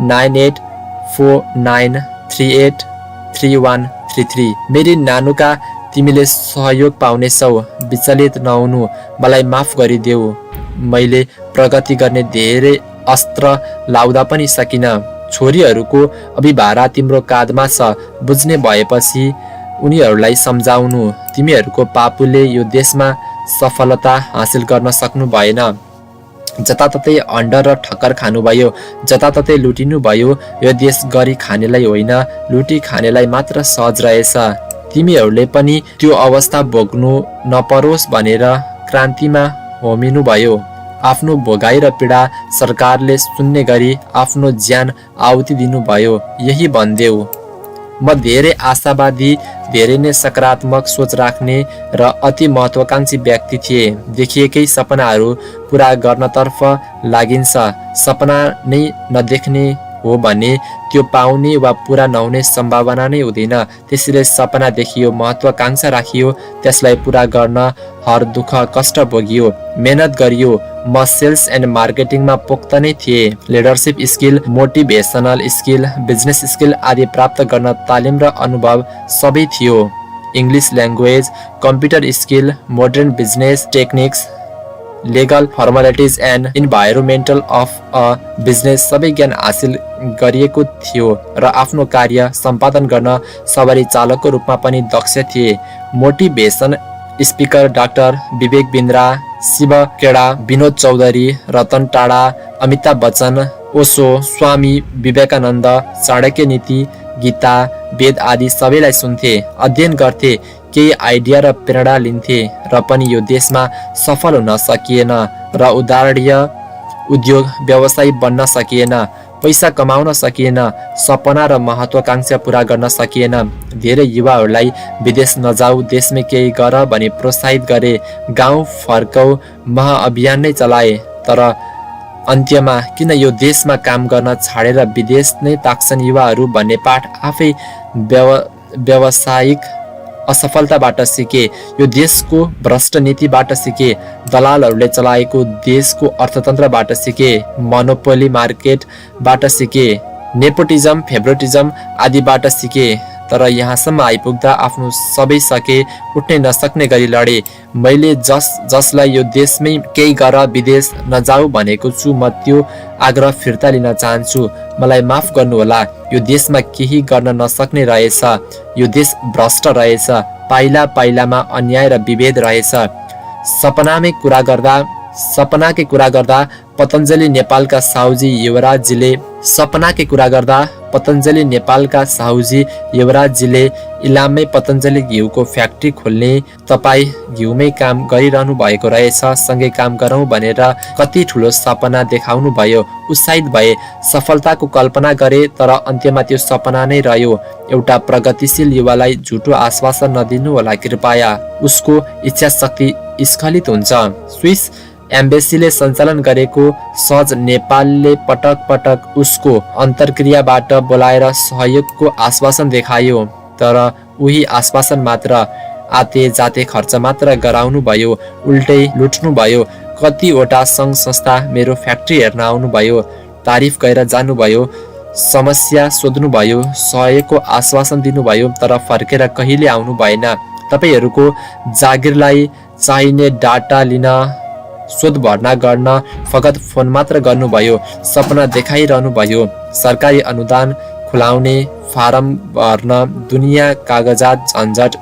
9849383133। मेरी नानुका, तिमीले सहयोग पाउनेछौ। विचलित नहुनु। मलाई माफ गरिदेऊ। मैले प्रगति गर्ने धेरै अस्त्र लाउँदा पनि सकिन। छोरीहरूको अभिभारा तिम्रो काँधमा छ। बुझ्ने भएपछि उनीहरूलाई सम्झाउनु। तिमीहरूको पापुले यो देशमा सफलता हासिल गर्न सक्नु भएन। जताततै अन्डर र ठक्कर खानुभयो, जताततै लुटिनु भयो। यो देश गरी खानेलाई होइन, लुटी खानेलाई मात्र सहज रहेछ। तिमीहरूले पनि त्यो अवस्था भोग्नु नपरोस् भनेर क्रान्तिमा होमिनु भयो। आफ्नो भोगाई र पीडा सरकारले सुन्ने गरी आफ्नो ज्यान आहुति दिनुभयो। यही भन्देऊ। म धेरै आशावादी, धेरै नै सकारात्मक सोच राख्ने र अति महत्वाकांक्षी व्यक्ति थिए। देखिएकै सपनाहरू पुरा गर्नतर्फ लागिन्छ। सपना नै नदेख्ने हो भने त्यो पाउने वा पुरा नहुने सम्भावना नै हुँदैन। त्यसैले सपना देखियो, महत्वाकांक्षा राखियो, त्यसलाई पुरा गर्न हर दुःख कष्ट भोगियो, मेहनत गरियो। म सेल्स एन्ड मार्केटिङमा पोख्त नै थिए। Leadership skill, motivational skill, business skill आदि प्राप्त गर्न तालिम र अनुभव सबै थियो। English language, computer skill, modern business techniques, legal formalities and environmental of a business सबै ज्ञान हासिल गरिएको थियो र आफ्नो कार्य सम्पादन गर्न सवारी चालकको रूपमा पनि दक्ष थिए। मोटिभेसन स्पिकर डाक्टर विवेक बिन्द्रा, शिव केडा, विनोद चौधरी, रतन टाढा, अमिताभ बच्चन, ओशो, स्वामी विवेकानन्द, चाणक्य नीति, गीता, वेद आदि सबैलाई सुन्थे, अध्ययन गर्थे, केही आइडिया र प्रेरणा लिन्थे। र पनि यो देशमा सफल हुन सकिएन र उदाहरणीय उद्योग व्यवसायी बन्न सकिएन। पैसा कमाउन सकिएन। सपना र महत्वाकांक्षा पुरा गर्न सकिएन। धेरै युवाहरूलाई विदेश नजाऊ, देशमै केही गर भनी प्रोत्साहित गरे। गाउँ फर्कौ महाअभियान नै चलाए, तर अन्त्यमा किन यो देशमा काम गर्न छाडेर विदेश नै ताक्छन् युवाहरू भन्ने पाठ आफै व्यावसायिक असफलताबाट सिके, यो देशको भ्रष्ट नीतिबाट सिके, दलालहरूले चलाएको देशको अर्थतन्त्रबाट सिके, मोनोपोली मार्केटबाट सिके, नेपोटिजम फेभरेटिजम आदिबाट सिके। तर यहाँसम्म आइपुग्दा आफ्नो सबै सके उठ्नै नसक्ने गरी लडे। मैले जसलाई यो देशमै केही गर विदेश नजाऊ भनेको छु, म त्यो आग्रह फिर्ता लिन चाहन्छु। मलाई माफ गर्नुहोला, यो देशमा केही गर्न नसक्ने रहेछ। यो देश भ्रष्ट रहेछ, पाइला पाइलामा अन्याय र विभेद रहेछ। सपनाकै कुरा गर्दा पतञ्जलि नेपालका साहुजी युवराजजीले इलाममै पतञ्जलि घिउको फ्याक्ट्री खोल्ने, तपाईँ घिउमै काम गरिरहनु भएको रहेछ, सँगै काम गरौँ भनेर कति ठुलो सपना देखाउनु भयो। उत्साहित भए, सफलताको कल्पना गरे, तर अन्त्यमा त्यो सपना नै रह्यो। एउटा प्रगतिशील युवालाई झुटो आश्वासन नदिनु होला कृपया, उसको इच्छा शक्ति स्खलित हुन्छ। स्विस एम्बेसीले सञ्चालन गरेको सहज नेपालले पटक पटक उसको अन्तर्क्रियाबाट बोलाएर सहयोगको आश्वासन देखायो, तर उही आश्वासन मात्र, आते जाते खर्च मात्र गराउनु भयो, उल्टै लुट्नु भयो। कतिवटा सङ्घ संस्था मेरो फ्याक्ट्री हेर्न आउनुभयो, तारिफ गरेर जानुभयो, समस्या सोध्नुभयो, सहयोगको आश्वासन दिनुभयो, तर फर्केर कहिले आउनु भएन। तपाईँहरूको जागिरलाई चाहिने डाटा लिन, शोध भर्ना गर्न फगत फोन मात्र गर्नुभयो, सपना देखाइरहनु भयो। सरकारी अनुदान खुलाउने, फारम भर्न, दुनियाँ कागजात झन्झट,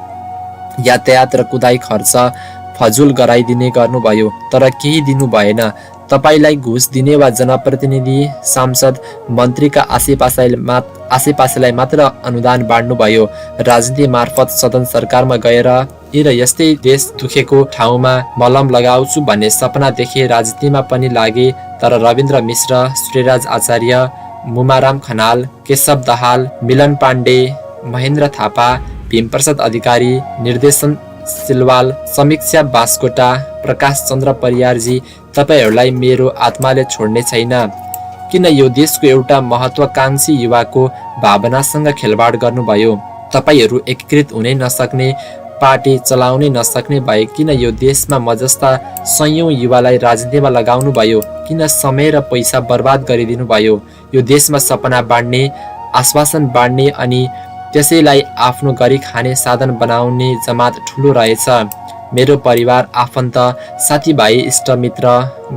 यातायात र कुदाई खर्च फजुल गराइदिने गर्नुभयो, तर केही दिनु भएन। तपाईँलाई घुस दिने वा जनप्रतिनिधि, सांसद, मन्त्रीका आसेपासेलाई मात्र अनुदान बाँड्नुभयो। राजनीति मार्फत सदन सरकारमा गएर यस्तै देश दुखेको ठाउँमा मलम लगाउँछु भन्ने सपना देखे, राजनीतिमा पनि लागे, तर रविन्द्र मिश्र, सूर्यराज आचार्य, मुमाराम खनाल, केशव दाहाल, मिलन पाण्डे, महेन्द्र थापा, भीमप्रसाद अधिकारी, निर्देशन सिलवाल, समीक्षा बास्कोटा, प्रकाश चन्द्र परियारजी, तपाईँहरूलाई मेरो आत्माले छोड्ने छैन। किन यो देशको एउटा महत्वाकांक्षी युवाको भावनासँग खेलवाड गर्नुभयो? तपाईँहरू एकीकृत हुनै नसक्ने, पार्टी चलाउनै नसक्ने भए किन यो देशमा म जस्ता सयौं युवालाई राजनीतिमा लगाउनु भयो? किन समय र पैसा बर्बाद गरिदिनु भयो? यो देशमा सपना बाँड्ने, आश्वासन बाँड्ने अनि त्यसैलाई आफ्नो गरी खाने साधन बनाउने जमात ठुलो रहेछ। मेरो परिवार, आफन्त, साथीभाइ, इष्टमित्र,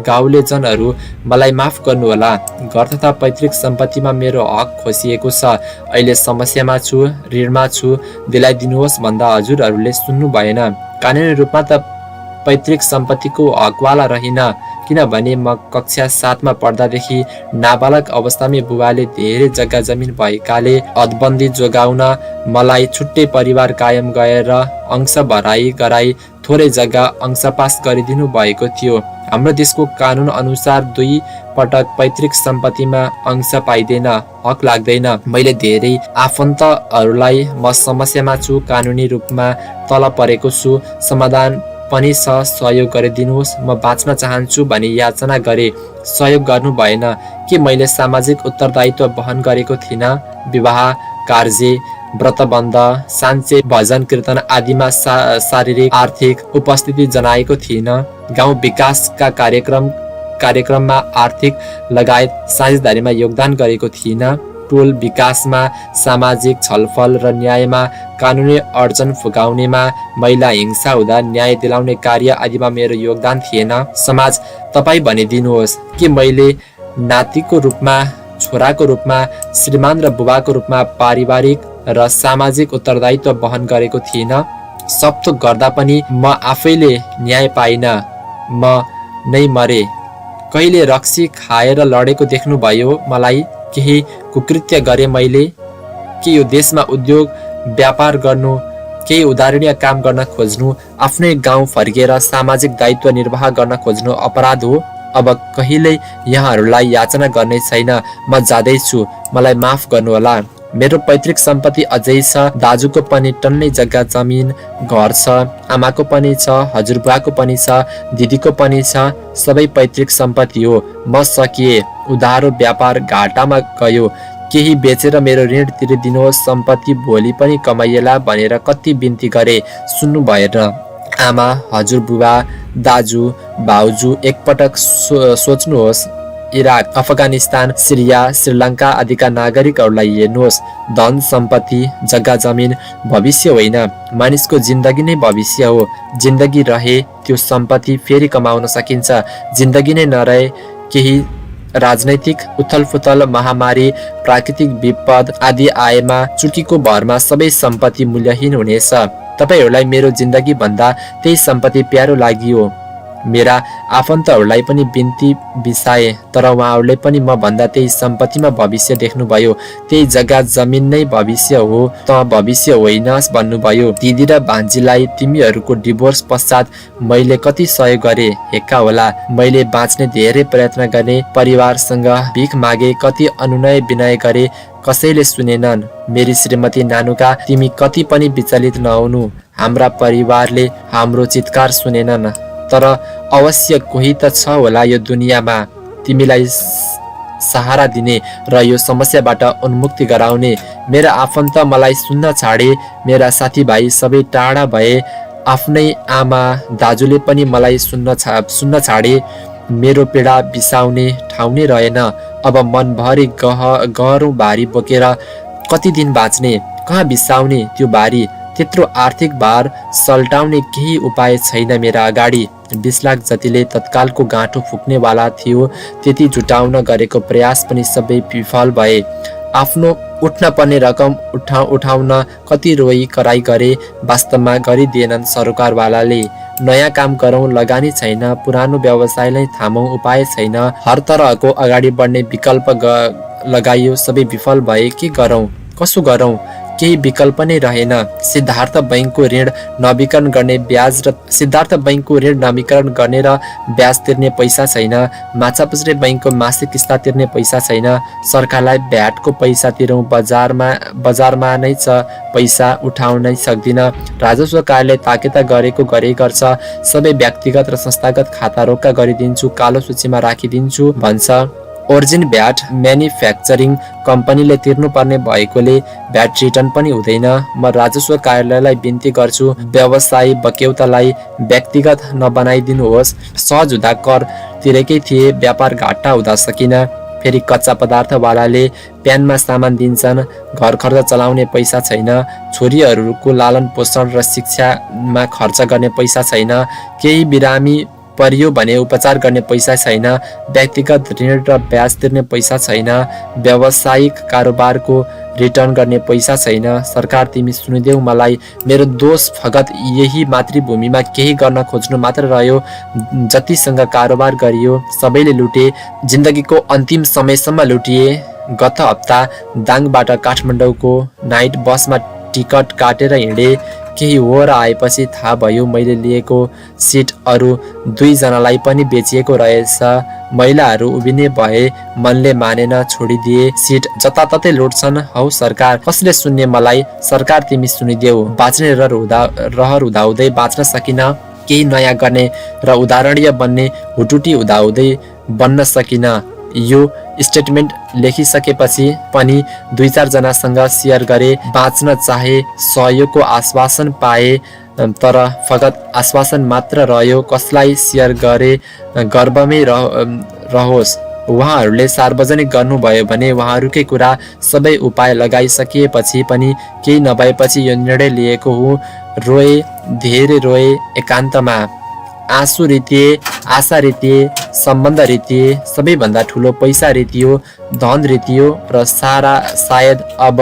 गाउँलेजनहरू, मलाई माफ गर्नुहोला। घर तथा पैतृक सम्पत्तिमा मेरो हक खोसिएको छ। अहिले समस्यामा छु, ऋणमा छु, दिलाइदिनुहोस् भन्दा हजुरहरूले सुन्नु भएन। कानुनी रूपमा त पैतृक सम्पत्तिको हकवाला रहिन, किनभने म कक्षा 7 मा पढ्दादेखि नाबालक अवस्थामै बुबाले धेरै जग्गा जमिन भएकाले हदबन्दी जोगाउन मलाई छुट्टै परिवार कायम गरेर अंश भराई गराई थोरै जग्गा अंशपास गरिदिनु भएको थियो। हाम्रो देशको कानुन अनुसार 2 पटक पैतृक सम्पत्तिमा अंश पाइँदैन, हक लाग्दैन। मैले धेरै आफन्तहरूलाई म समस्यामा छु, कानुनी रूपमा तल परेको छु, समाधान पनि छ, सहयोग गरिदिनुहोस्, म बाँच्न चाहन्छु भनी याचना गरे। सहयोग गर्नु भएन। के मैले सामाजिक उत्तरदायित्व वहन गरेको थिइनँ? विवाह कार्य, व्रतबन्ध, साञ्चे, भजन कीर्तन आदिमा शारीरिक आर्थिक उपस्थिति जनाएको थिइनँ? गाउँ विकासका कार्यक्रममा आर्थिक लगायत साझेदारीमा योगदान गरेको थिइनँ? टोल विकासमा, सामाजिक छलफल र न्यायमा, कानुनी अडचन फुकाउनेमा, महिला हिंसा हुँदा न्याय दिलाउने कार्य आदिमा मेरो योगदान थिएन? समाज, तपाईँ भनिदिनुहोस्, कि मैले नातिको रूपमा, छोराको रूपमा, श्रीमान र बुबाको रूपमा पारिवारिक र सामाजिक उत्तरदायित्व वहन गरेको थिइनँ? सबथोक गर्दा पनि म आफैले न्याय पाइन, म नै मरे। कहिले रक्सी खाएर लडेको देख्नुभयो मलाई? केही कुकृत्य गरे मैले? के यो देशमा उद्योग व्यापार गर्नु, केही उदाहरणीय काम गर्न खोज्नु, आफ्नै गाउँ फर्केर सामाजिक दायित्व निर्वाह गर्न खोज्नु अपराध हो? अब कहिल्यै यहाँहरूलाई याचना गर्ने छैन, म जाँदैछु, मलाई माफ गर्नुहोला। मेरो पैतृक सम्पत्ति अझै छ। दाजुको पनि टन्नै जग्गा जमिन घर छ, आमाको पनि छ, हजुरबुवाको पनि छ, दिदीको पनि छ। सबै पैतृक सम्पत्ति हो। म सकिए उधारो व्यापार घाटामा गयो। केही बेचेर मेरो ऋण तिरिदिनुहोस्, सम्पत्ति भोलि पनि कमाइएला भनेर कति बिन्ती गरे, सुन्नु भएन। आमा, हजुरबुबा, दाजु, भाउजू, एकपटक सोच्नुहोस्। इराक, अफगानिस्तान, सिरिया, श्रीलङ्का आदिका नागरिकहरूलाई हेर्नुहोस्। धन सम्पत्ति, जग्गा जमिन भविष्य होइन, मानिसको जिन्दगी नै भविष्य हो। जिन्दगी रहे त्यो सम्पत्ति फेरि कमाउन सकिन्छ। जिन्दगी नै नरहे केही राजनैतिक उथलपुथल, महामारी, प्राकृतिक विपद आदि आएमा चुकीको भरमा सबै सम्पत्ति मूल्यहीन हुनेछ। तपाईहरूलाई मेरो जिन्दगी भन्दा त्यही सम्पत्ति प्यारो लागियो। मेरा आफन्तहरूलाई पनि बिन्ती बिसाए, तर उहाँहरूले पनि म भन्दा त्यही सम्पत्तिमा भविष्य देख्नुभयो। त्यही जग्गा जमिन नै भविष्य हो, त भविष्य होइनस् भन्नुभयो। दिदी र भान्जीलाई तिमीहरूको डिभोर्स पश्चात मैले कति सहयोग गरे हेक्का होला। मैले बाँच्ने धेरै प्रयत्न गर्ने, परिवारसँग भिख मागे, कति अनुनय विनय गरे, कसैले सुनेनन्। मेरी श्रीमती नानुका, तिमी कति पनि विचलित नहुनु। हाम्रा परिवारले हाम्रो चित्कार सुनेनन्, तर अवश्य कोही त छ होला यो दुनियाँमा तिमीलाई सहारा दिने र यो समस्याबाट उन्मुक्ति गराउने। मेरा आफन्त मलाई सुन्न छाडे, मेरा साथीभाइ सबै टाढा भए, आफ्नै आमा दाजुले पनि मलाई सुन्न छाडे। मेरो पीडा बिसाउने ठाउँ नै रहेन। अब मनभरि गह्रो भारी बोकेर कति दिन बाँच्ने, कहाँ बिसाउने त्यो भारी। त्यत्रो आर्थिक भार सल्टाउने केही उपाय छैन मेरा अगाडि। 20 लाख जतिले तत्कालको गाँठो फुक्नेवाला थियो, त्यति जुटाउन गरेको प्रयास पनि सबै विफल भए। आफ्नो उठ्न पर्ने रकम उठाउन कति रोई कराई गरे, वास्तवमा गरिदिएनन् सरकारवालाले। नयाँ काम गरौँ, लगानी छैन, पुरानो व्यवसायलाई थामौँ, उपाय छैन। हर तरहको अगाडि बढ्ने विकल्प लगाइयो, सबै विफल भए। के गरौँ, कसो गरौँ, केही विकल्प नै रहेन। सिद्धार्थ बैंकको ऋण नवीकरण गर्ने र ब्याज तिर्ने पैसा छैन। माछापुछ्रे बैंकको मासिक किस्ता तिर्ने पैसा छैन। सरकारलाई भ्याटको पैसा तिरौँ, बजारमा नै छ, पैसा उठाउनै सक्दिन। राजस्व कार्यालय ताकेता गरेको गरे गर्छ। सबै व्यक्तिगत र संस्थागत खाता रोक्का गरिदिन्छु, कालो सूचीमा राखिदिन्छु भन्छ। ओरिजिन भ्याट म्यानुफ्याक्चरिङ कम्पनीले तिर्नुपर्ने भएकोले भ्याट रिटर्न पनि हुँदैन। म राजस्व कार्यालयलाई बिन्ती गर्छु, व्यवसायी बक्यौतालाई व्यक्तिगत नबनाइदिनुहोस्। सहज हुँदा कर तिरेकै थिए, व्यापार घाटा हुँदा सकिन। फेरि कच्चा पदार्थवालाले प्यानमा सामान दिन्छन्, घर खर्च चलाउने पैसा छैन। छोरीहरूको लालन पोषण र शिक्षामा खर्च गर्ने पैसा छैन। केही बिरामी परियो भने उपचार गर्ने पैसा छैन। व्यक्तिगत ऋण र ब्याज तिर्ने पैसा छैन। व्यावसायिक कारोबारको रिटर्न गर्ने पैसा छैन। सरकार, तिमी सुनिदेऊ मलाई। मेरो दोष फगत यही मातृभूमिमा केही गर्न खोज्नु मात्र रह्यो। जतिसँग कारोबार गरियो सबैले लुटे, जिन्दगीको अन्तिम समयसम्म लुटिए। गत हप्ता दाङबाट काठमाडौँको नाइट बसमा टिकट काटेर हिँडे। केही हो र आएपछि थाहा भयो मैले लिएको सिट अरू 2 जनालाई पनि बेचिएको रहेछ। महिलाहरू उभिने भए, मनले मानेन, छोडिदिए। सिट जताततै लुट्छन्। हौ सरकार, कसले सुन्ने मलाई? सरकार, तिमी सुनिदेऊ। बाँच्ने रहर हुँदाहुँदै बाँच्न सकिन। केही नयाँ गर्ने र उदाहरणीय बन्ने हुटुटी हुँदाहुँदै बन्न सकिन। यो स्टेटमेन्ट लेखिसकेपछि पनि 2-4 जनासँग सेयर गरे। बाँच्न चाहे, सहयोगको आश्वासन पाए, तर फगत आश्वासन मात्र रह्यो। कसलाई सेयर गरे गर्वमै रहोस्। उहाँहरूले सार्वजनिक गर्नुभयो भने उहाँहरूकै कुरा। सबै उपाय लगाइसकिएपछि पनि केही नभएपछि यो निर्णय लिएको हुँ। रोए, धेरै रोए, एकान्तमा आँसु रितिए, आशा रितिए, सम्बन्ध रितिए, सबैभन्दा ठुलो पैसा रितियो, धन रितियो र सायद अब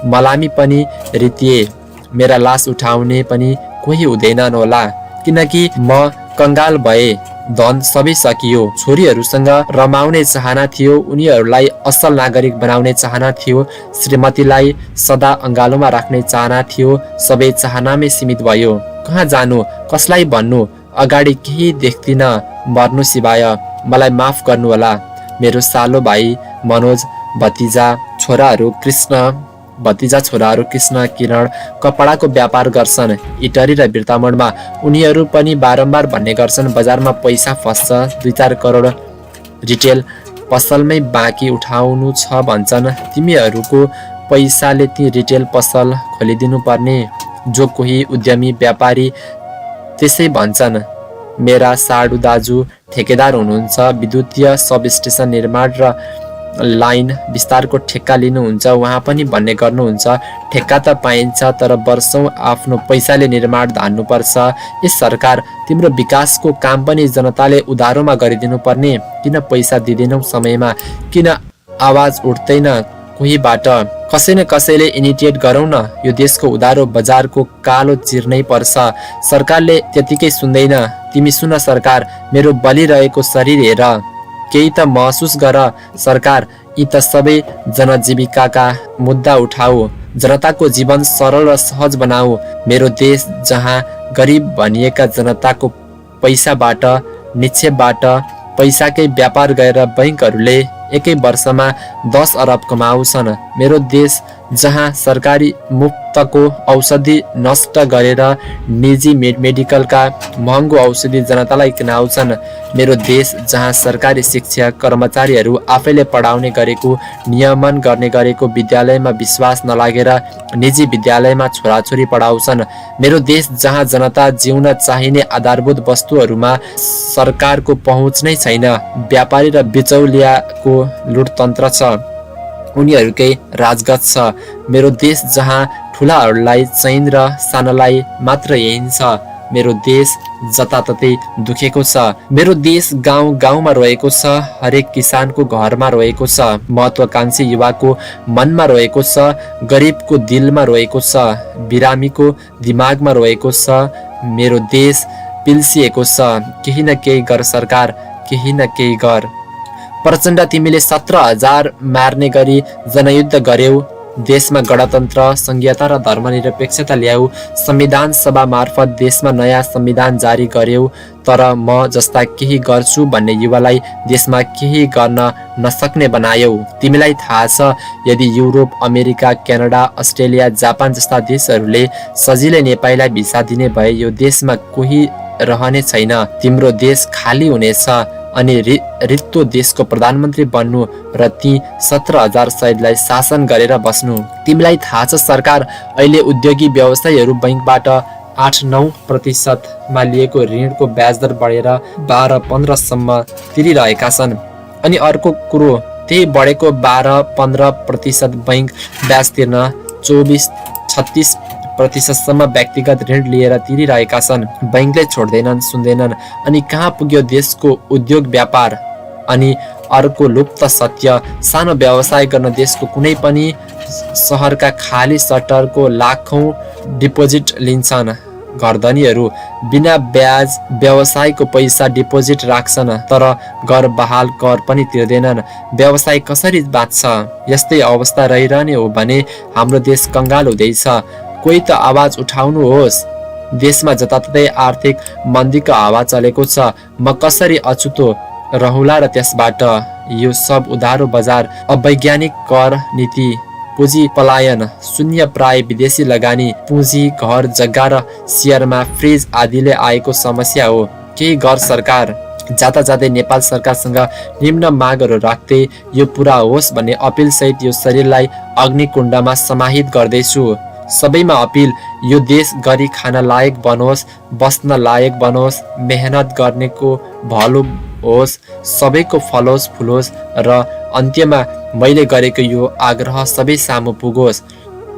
मलामी पनि रितिए। मेरा लास उठाउने पनि कोही हुँदैनन् होला, किनकि म कंगाल भए। धन सबै सकियो। छोरीहरूसँग रमाउने चाहना थियो, उनीहरूलाई असल नागरिक बनाउने चाहना थियो। श्रीमतीलाई सदा अंगालोमा राख्ने चाहना थियो। सबै चाहनामै सीमित भयो। कहाँ जानु, कसलाई भन्नु? अगाडि केही देख्दिन मर्नु सिवाय। मलाई माफ गर्नुहोला। मेरो सालो भाइ मनोज, भतिजा, छोराहरू कृष्ण, भतिजा छोराहरू कृष्ण किरण कपडाको व्यापार गर्छन्। इटरी र बिर्तामोडमा उनीहरू पनि बारम्बार भन्ने गर्छन्, बजारमा पैसा फस्छ, 2-4 करोड रिटेल पसलमै बाँकी उठाउनु छ भन्छन्। तिमीहरूको पैसाले ती रिटेल पसल खोलिदिनु पर्ने। जो कोही उद्यमी व्यापारी त्यसै भन्छन्। मेरा साडु दाजु ठेकेदार हुनुहुन्छ। विद्युतीय सब स्टेसन निर्माण र लाइन विस्तारको ठेक्का लिनुहुन्छ। उहाँ पनि भन्ने गर्नुहुन्छ, ठेक्का त पाइन्छ तर वर्षौं आफ्नो पैसाले निर्माण धान्नुपर्छ। ए सरकार, तिम्रो विकासको काम पनि जनताले उधारोमा गरिदिनु पर्ने। किन पैसा दिँदैनौ समयमा? किन आवाज उठ्दैन कोहीबाट? कसै न कसैले इनिटिएट गरौँ न। यो देशको उधारो बजारको कालो चिर्नै पर्छ। सरकारले त्यतिकै सुन्दैन। तिमी सुन सरकार, मेरो बलिरहेको शरीर हेर, केही त महसुस गर सरकार। यी त सबै जनजीविकाका मुद्दा उठाऊ। जनताको जीवन सरल र सहज बनाऊ। मेरो देश जहाँ गरिब भनिएका जनताको पैसाबाट, निक्षेपबाट पैसाकै व्यापार गरेर बैंकहरूले एकै वर्षमा 10 अरब कमाउँछन्। मेरो देश जहाँ सरकारी मुफ्तको औषधि नष्ट गरेर निजी मेडिकलका महँगो औषधि जनतालाई किनाउँछन्। मेरो देश जहाँ सरकारी शिक्षक कर्मचारीहरू आफैले पढाउने गरेको, नियमन गर्ने गरेको विद्यालयमा विश्वास नलागेर निजी विद्यालयमा छोराछोरी पढाउँछन्। मेरो देश जहाँ जनता जिउन चाहिने आधारभूत वस्तुहरूमा सरकारको पहुँच नै छैन। व्यापारी र बिचौलियाको लुटतन्त्र छ, उनीहरूकै राजगत छ। मेरो देश जहाँ ठुलाहरूलाई चैन र सानालाई मात्र हिँड्छ। मेरो देश जताततै दुखेको छ। मेरो देश गाउँ गाउँमा रहेको छ, हरेक किसानको घरमा रहेको छ, महत्वाकांक्षी युवाको मनमा रहेको छ, गरिबको दिलमा रहेको छ, बिरामीको दिमागमा रहेको छ। मेरो देश पिल्सिएको छ। केही न केही गर सरकार, केही न केही गर। प्रचण्ड, तिमीले 17,000 मार्ने गरी जनयुद्ध गर्यौ। देशमा गणतन्त्र, संघीयता र धर्मनिरपेक्षता ल्याऊ। संविधान सभा मार्फत देशमा नयाँ संविधान जारी गर्यौ। तर म जस्ता केही गर्छु भन्ने युवालाई देशमा केही गर्न नसक्ने बनायौ। तिमीलाई थाहा छ, यदि Europe, America, Canada, Australia, Japan जस्ता देशहरूले सजिलै नेपालीलाई भिसा दिने भए यो देशमा कोही रहने छैन। तिम्रो देश खाली हुनेछ अनि रित्तो देशको प्रधानमन्त्री बन्नु र ती 17,000 शहीदलाई शासन गरेर बस्नु। तिमीलाई थाहा छ सरकार, अहिले उद्योगी व्यवसायीहरू बैंकबाट 8-9% लिएको ऋणको ब्याजदर बढेर 12-15 सम्म तिरिरहेका छन्। अनि अर्को कुरो, त्यही बढेको 12-15% बैंक ब्याज तिर्न 24-36% सम्म व्यक्तिगत ऋण लिएर तिरिरहेका छन्। बैंकले छोड्दैनन्, सुन्दैनन्। अनि कहाँ पुग्यो देशको उद्योग व्यापार? अनि अर्को लुप्त सत्य, सानो व्यवसाय गर्न देशको कुनै पनि सहरका खाली सटरको लाखौं डिपोजिट लिन्छन्। घरधनीहरू बिना ब्याज व्यवसायको पैसा डिपोजिट राख्छन्, तर घर बहाल कर पनि तिर्दैनन्। व्यवसाय कसरी बाँच्छ? यस्तै अवस्था रहिरहने हो भने हाम्रो देश कंगाल हुँदैछ। कोही त आवाज उठाउनुहोस्। देशमा जताततै आर्थिक मन्दीको हावा चलेको छ। म कसरी अछुतो रहला र त्यसबाट? यो सब उधारो बजार, अवैज्ञानिक कर नीति, पुँजी पलायन, शून्य प्राय विदेशी लगानी, पुँजी, घर जग्गा र शेयरमा फ्रिज आदिले आएको समस्या हो। केही गर सरकार। जाता जाँदै नेपाल सरकारसँग निम्न मागहरू राख्दै यो पुरा होस् भन्ने अपिल सहित यो शरीरलाई अग्निकुण्डमा समाहित गर्दैछु। सबैमा अपिल, यो देश गरी खान लायक बनोस्, बस्न लायक बनोस्, मेहनत गर्नेको भलो होस्, सबैको फलोस् फुलोस् र अन्त्यमा मैले गरेको यो आग्रह सबै सामु पुगोस्।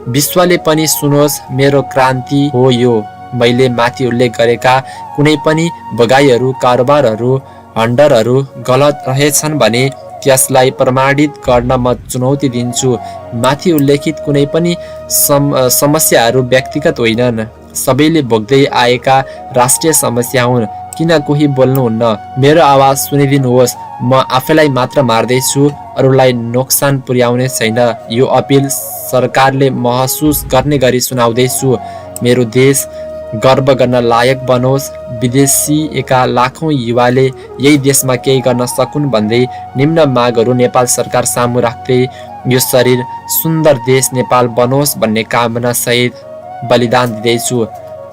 विश्वले पनि सुनोस्, मेरो क्रान्ति हो यो। मैले माथि उल्लेख गरेका कुनै पनि बगाईहरू, कारोबारहरू, हन्डरहरू गलत रहेछन् भने त्यसलाई प्रमाणित गर्न म चुनौती दिन्छु। माथि उल्लेखित कुनै पनि समस्याहरू व्यक्तिगत होइनन्, सबैले भोग्दै आएका राष्ट्रिय समस्या हुन्। किन कोही बोल्नुहुन्न? मेरो आवाज सुनिदिनुहोस्। म आफैलाई मात्र मार्दैछु, अरूलाई नोक्सान पुर्याउने छैन। यो अपिल सरकारले महसुस गर्ने गरी सुनाउँदैछु। मेरो देश गर्व गर्न लायक बनोस्। विदेशी एका लाखौं युवाले यही देशमा केही गर्न सकुन् भन्दै निम्न मागहरू नेपाल सरकार सामु राख्दै यो शरीर सुन्दर देश नेपाल बनोस् भन्ने कामना सहित बलिदान दिँदैछु।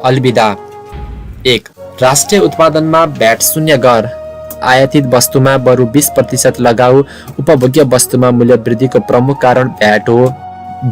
अलविदा। 1. राष्ट्रिय उत्पादनमा भ्याट शून्य गर। आयातित वस्तुमा बरु 20% लगाऊ। उपभोग्य वस्तुमा मूल्य वृद्धिको प्रमुख कारण भ्याट हो।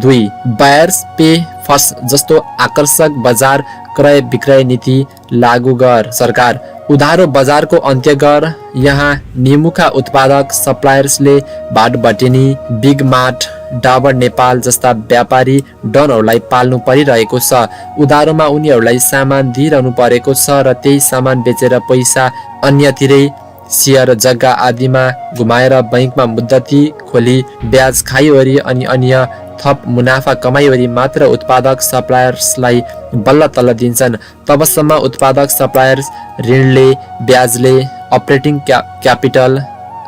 2. बायर्स पे फर्स्ट जस्तो आकर्षक बजार क्रय विक्रय नीति लागू गर। सरकार उधारो बजारको अन्त्य गर। यहाँ निमुखा उत्पादक सप्लायर्सले भाटभटेनी, बिग मार्ट, डाबर नेपाल जस्ता व्यापारी डनहरूलाई पाल्नु परिरहेको छ। उधारोमा उनीहरूलाई सामान दिइरहनु परेको छ र त्यही सामान बेचेर पैसा अन्यतिरै सेयर जग्गा आदिमा घुमाएर बैंकमा मुद्दती खोली ब्याज खाइवरी अनि अन्य थप मुनाफा कमाइवरी मात्र उत्पादक सप्लायर्सलाई बल्ल तल्ल दिन्छन्। तबसम्म उत्पादक सप्लायर्स ऋणले, ब्याजले, अपरेटिङ क्यापिटल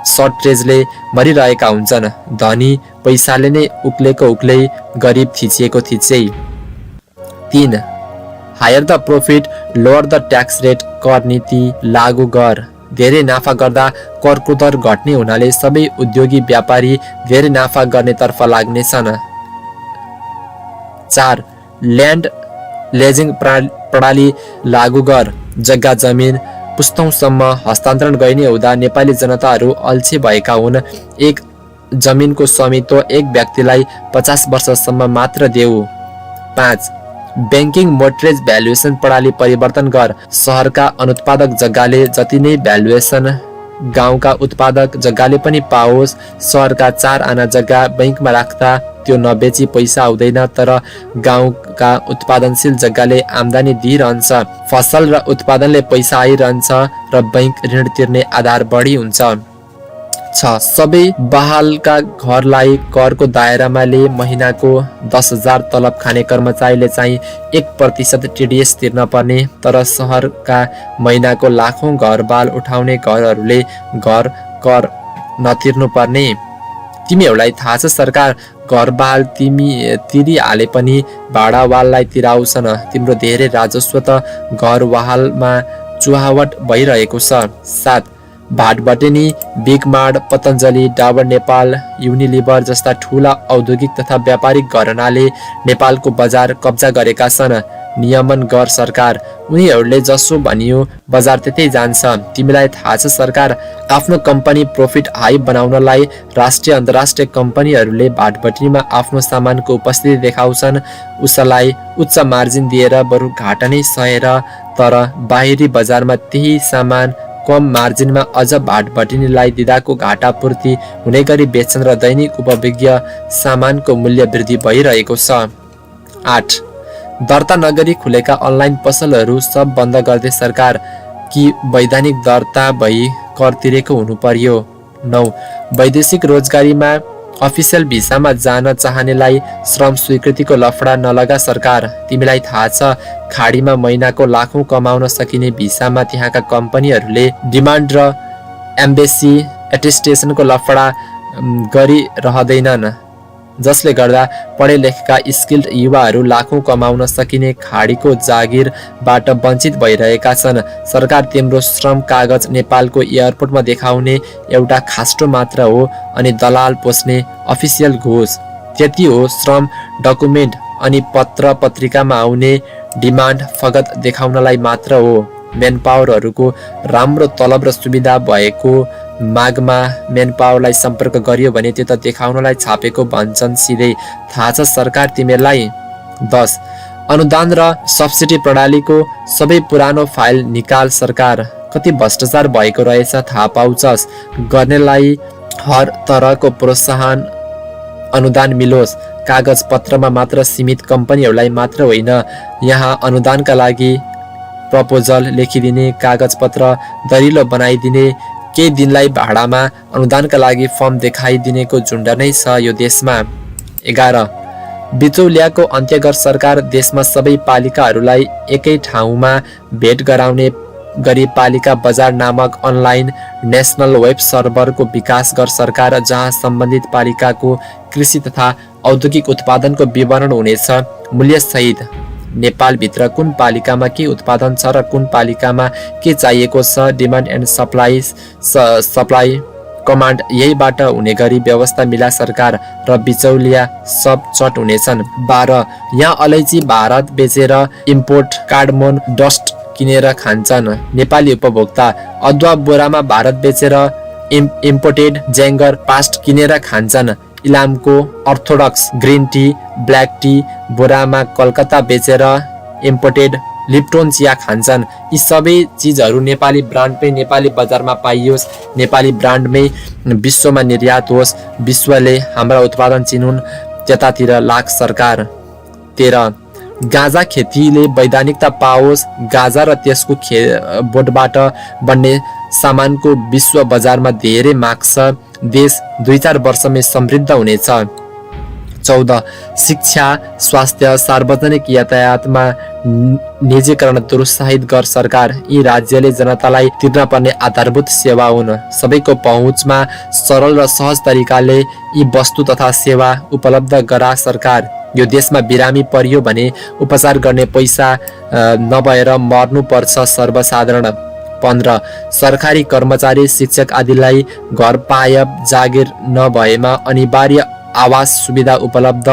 सर्टेजले मरिरहेका हुन्छन्। धनी पैसाले नै उक्लेको उक्लै, गरिब थिचिएको थिचै। 3. Higher the profit, lower the tax rate कर नीति लागू गर। धेरै नाफा गर्दा करको दर घट्ने हुनाले सबै उद्योगी व्यापारी धेरै नाफा गर्नेतर्फ लाग्नेछन्। 4. ल्यान्ड लेजिङ प्रणाली लागू गर। जग्गा जमिन पुस्तौंसम्म हस्तान्तरण गरिने हुँदा नेपाली जनताहरू अल्छी भएका हुन्। एक जमिनको स्वामित्व एक व्यक्तिलाई 50 वर्षसम्म मात्र देऊ। 5. ब्याङ्किङ मोर्टगेज भ्यालुएसन प्रणाली परिवर्तन गर। सहरका अनुत्पादक जग्गाले जति नै भ्यालुएसन गाउँका उत्पादक जग्गाले पनि पाओस्। सहरका 4 आना जग्गा बैंकमा राख्दा त्यो नबेची पैसा आउँदैन, तर गाउँका उत्पादनशील जग्गाले आम्दानी दिइरहन्छ। फसल र उत्पादनले पैसा आइरहन्छ र बैंक ऋण तिर्ने आधार बढी हुन्छ। 6. सबै बहालका घरलाई करको दायरामा ले महिनाको 10,000 तलब खाने कर्मचारीले चाहिँ 1% TDS तिर्न पर्ने, तर सहरका महिनाको लाखौं घरबाल उठाउने घरहरूले घर कर नतिर्नु पर्ने। तिमीहरूलाई थाहा छ सरकार घरबाल तिमी तिरिहाले पनि भाडावाललाई तिराउँछन्। तिम्रो धेरै राजस्व त घरवालमा चुहावट भइरहेको छ। 7. Bhatbhateni, Big Mart, Patanjali, Dabur Nepal, Unilever जस्ता ठूला औद्योगिक तथा व्यापारिक घरानाले नेपालको बजार कब्जा गरेका छन्। नियमन गर सरकार। उनीहरूले जसो भनियो बजार त्यतै जान्छ। तिमीलाई थाहा छ सरकार आफ्नो कम्पनी प्रॉफिट हाई बनाउनलाई राष्ट्रिय अन्तर्राष्ट्रिय कम्पनीहरूले भाटभटेनीमा आफ्नो सामानको उपस्थिति देखाउँछन्। उसलाई उच्च मार्जिन दिएर बरु घाटा नै सहेर, तर बाहिरी बजारमा त्यही सामान कम मार्जिनमा अझ भाटभटेनीलाई दिँदाको घाटा पूर्ति हुने गरी बेच्छन् र दैनिक उपभोग्य सामानको मूल्य वृद्धि भइरहेको छ। 8. दर्ता नगरी खुलेका अनलाइन पसलहरू सब बन्द गर्दै सरकार कि वैधानिक दर्ता भई कर तिरेको हुनु पर्यो। 9. वैदेशिक रोजगारीमा अफिसियल भिसामा जान चाहनेलाई श्रम स्वीकृतिको लफडा नलगा सरकार। तिमीलाई थाहा छ खाडीमा महिनाको लाखौं कमाउन सकिने भिसामा त्यहाँका कम्पनीहरूले डिमान्ड र एम्बेसी एटेस्टेसनको लफडा गरिरहँदैनन्, जसले गर्दा पढे लेखेका स्किल्ड युवाहरू लाखौं कमाउन सकिने खाडीको जागिरबाट वञ्चित भइरहेका छन्। सरकार तिम्रो श्रम कागज नेपालको एयरपोर्टमा देखाउने एउटा खास्टो मात्र हो अनि दलाल पोस्ने अफिसियल घोष त्यति हो। श्रम डकुमेन्ट अनि पत्र पत्रिकामा आउने डिमान्ड फगत देखाउनलाई मात्र हो। म्यानपावरहरूको राम्रो तलब र सुविधा भएको मागमा म्यानपावरलाई सम्पर्क गरियो भने त्यो त देखाउनलाई छापेको भन्छन् सिधै। थाहा छ सरकार तिमीलाई। 10. अनुदान र सब्सिडी प्रणालीको सबै पुरानो फाइल निकाल सरकार। कति भ्रष्टाचार भएको रहेछ थाहा पाउँछस्। गर्नेलाई हर तरहको प्रोत्साहन अनुदान मिलोस्। कागज पत्रमा मात्र सीमित कम्पनीहरूलाई मात्र होइन, यहाँ अनुदानका लागि प्रपोजल लेखिदिने, कागज पत्र दरिलो बनाइदिने, केही दिनलाई भाडामा अनुदानका लागि फर्म देखाइदिनेको झुन्ड नै छ यो देशमा। 11. बिचौलियाको अन्त्य गर सरकार। देशमा सबै पालिकाहरूलाई एकै ठाउँमा भेट गराउने गरी पालिका बजार नामक अनलाइन नेसनल वेब सर्भरको विकास गर सरकार, जहाँ सम्बन्धित पालिकाको कृषि तथा औद्योगिक उत्पादनको विवरण हुनेछ मूल्य सहित। नेपालभित्र कुन पालिकामा के उत्पादन छ र कुन पालिकामा के चाहिएको छ, डिमान्ड एन्ड सप्लाई कमान्ड यहीबाट हुने गरी व्यवस्था मिला सरकार र बिचौलिया सब चट हुनेछन्। 12 यहाँ अलैँची भारत बेचेर इम्पोर्ट कार्डमोन डस्ट किनेर खान्छन् नेपाली उपभोक्ता। अदुवा बोरामा भारत बेचेर इम्पोर्टेड ज्याङ्गर पास्ट किनेर खान्छन्। इलामको orthodox green tea black tea बोरामा कलकत्ता बेचेर इम्पोर्टेड लिप्टोन चिया खान्छन्। यी सबै चिजहरू नेपाली ब्रान्डमै नेपाली बजारमा पाइयोस्, नेपाली ब्रान्डमै विश्वमा निर्यात होस्, विश्वले हाम्रा उत्पादन चिनुन्, त्यतातिर लाग सरकार। 13 गाँजा खेतीले वैधानिकता पाओस्, गाँजा र त्यसको बोटबाट बन्ने सामानको विश्व बजारमा धेरै माग छ, देश 2-4 वर्षमै समृद्ध हुनेछ। 14 शिक्षा स्वास्थ्य सार्वजनिक यातायातमा निजीकरण प्रोत्साहित गर सरकार। यी राज्यले जनतालाई तिर्न पर्ने आधारभूत सेवा हुन्, सबैको पहुँचमा सरल र सहज तरिकाले यी वस्तु तथा सेवा उपलब्ध गरा सरकार। यो देशमा बिरामी परियो भने उपचार गर्ने पैसा नभएर मर्नुपर्छ सर्वसाधारण। 15 सरकारी कर्मचारी शिक्षक आदिलाई घर पायब जागिर नभएमा अनिवार्य आवास सुविधा उपलब्ध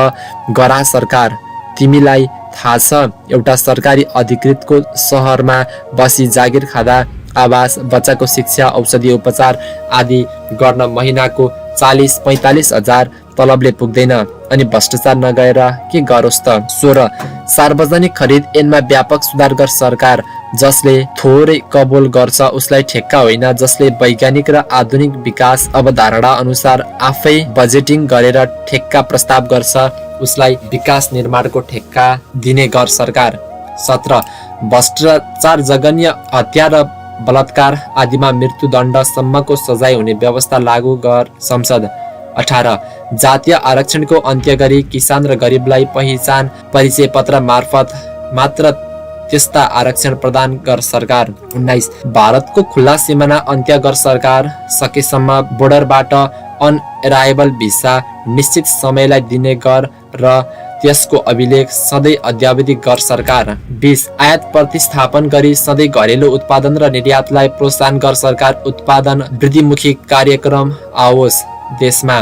गरा सरकार। तिमीलाई थाहा छ एउटा सरकारी अधिकृतको सहरमा बसी जागिर खाँदा आवास बच्चाको शिक्षा औषधि उपचार आदि गर्न महिनाको 40-45 हजार तलबले पुग्दैन, अनि भ्रष्टाचार नगएर के गरोस् त। 16 सार्वजनिक खरिद ऐनमा व्यापक सुधार गर सरकार। जसले थोरै कबोल गर्छ उसलाई ठेक्का होइन, जसले वैज्ञानिक र आधुनिक विकास अवधारणा अनुसार आफै बजेटिङ गरेर ठेक्का प्रस्ताव गर्छ उसलाई विकास निर्माणको ठेक्का दिने गर सरकार। 17 भ्रष्टाचार जघन्य हत्या र बलात्कार आदिमा मृत्युदण्डसम्मको सजाय हुने व्यवस्था लागू गर संसद। 18 जातीय आरक्षणको अन्त्य गरी किसान र गरिबलाई पहिचान परिचय पत्र मार्फत मात्र त्यस्ता आरक्षण प्रदान गर सरकार। 19 भारतको खुल्ला सीमाना अन्त्य गर सरकार। सकेसम्म बोर्डरबाट अनअराइभल भिसा निश्चित समयलाई दिने गर र त्यसको अभिलेख सधैँ अद्यावधिक गर सरकार। 20 आयात प्रतिस्थापन गरी सधैँ घरेलु उत्पादन र निर्यातलाई प्रोत्साहन गर सरकार। उत्पादन वृद्धिमुखी कार्यक्रम आओस् देशमा,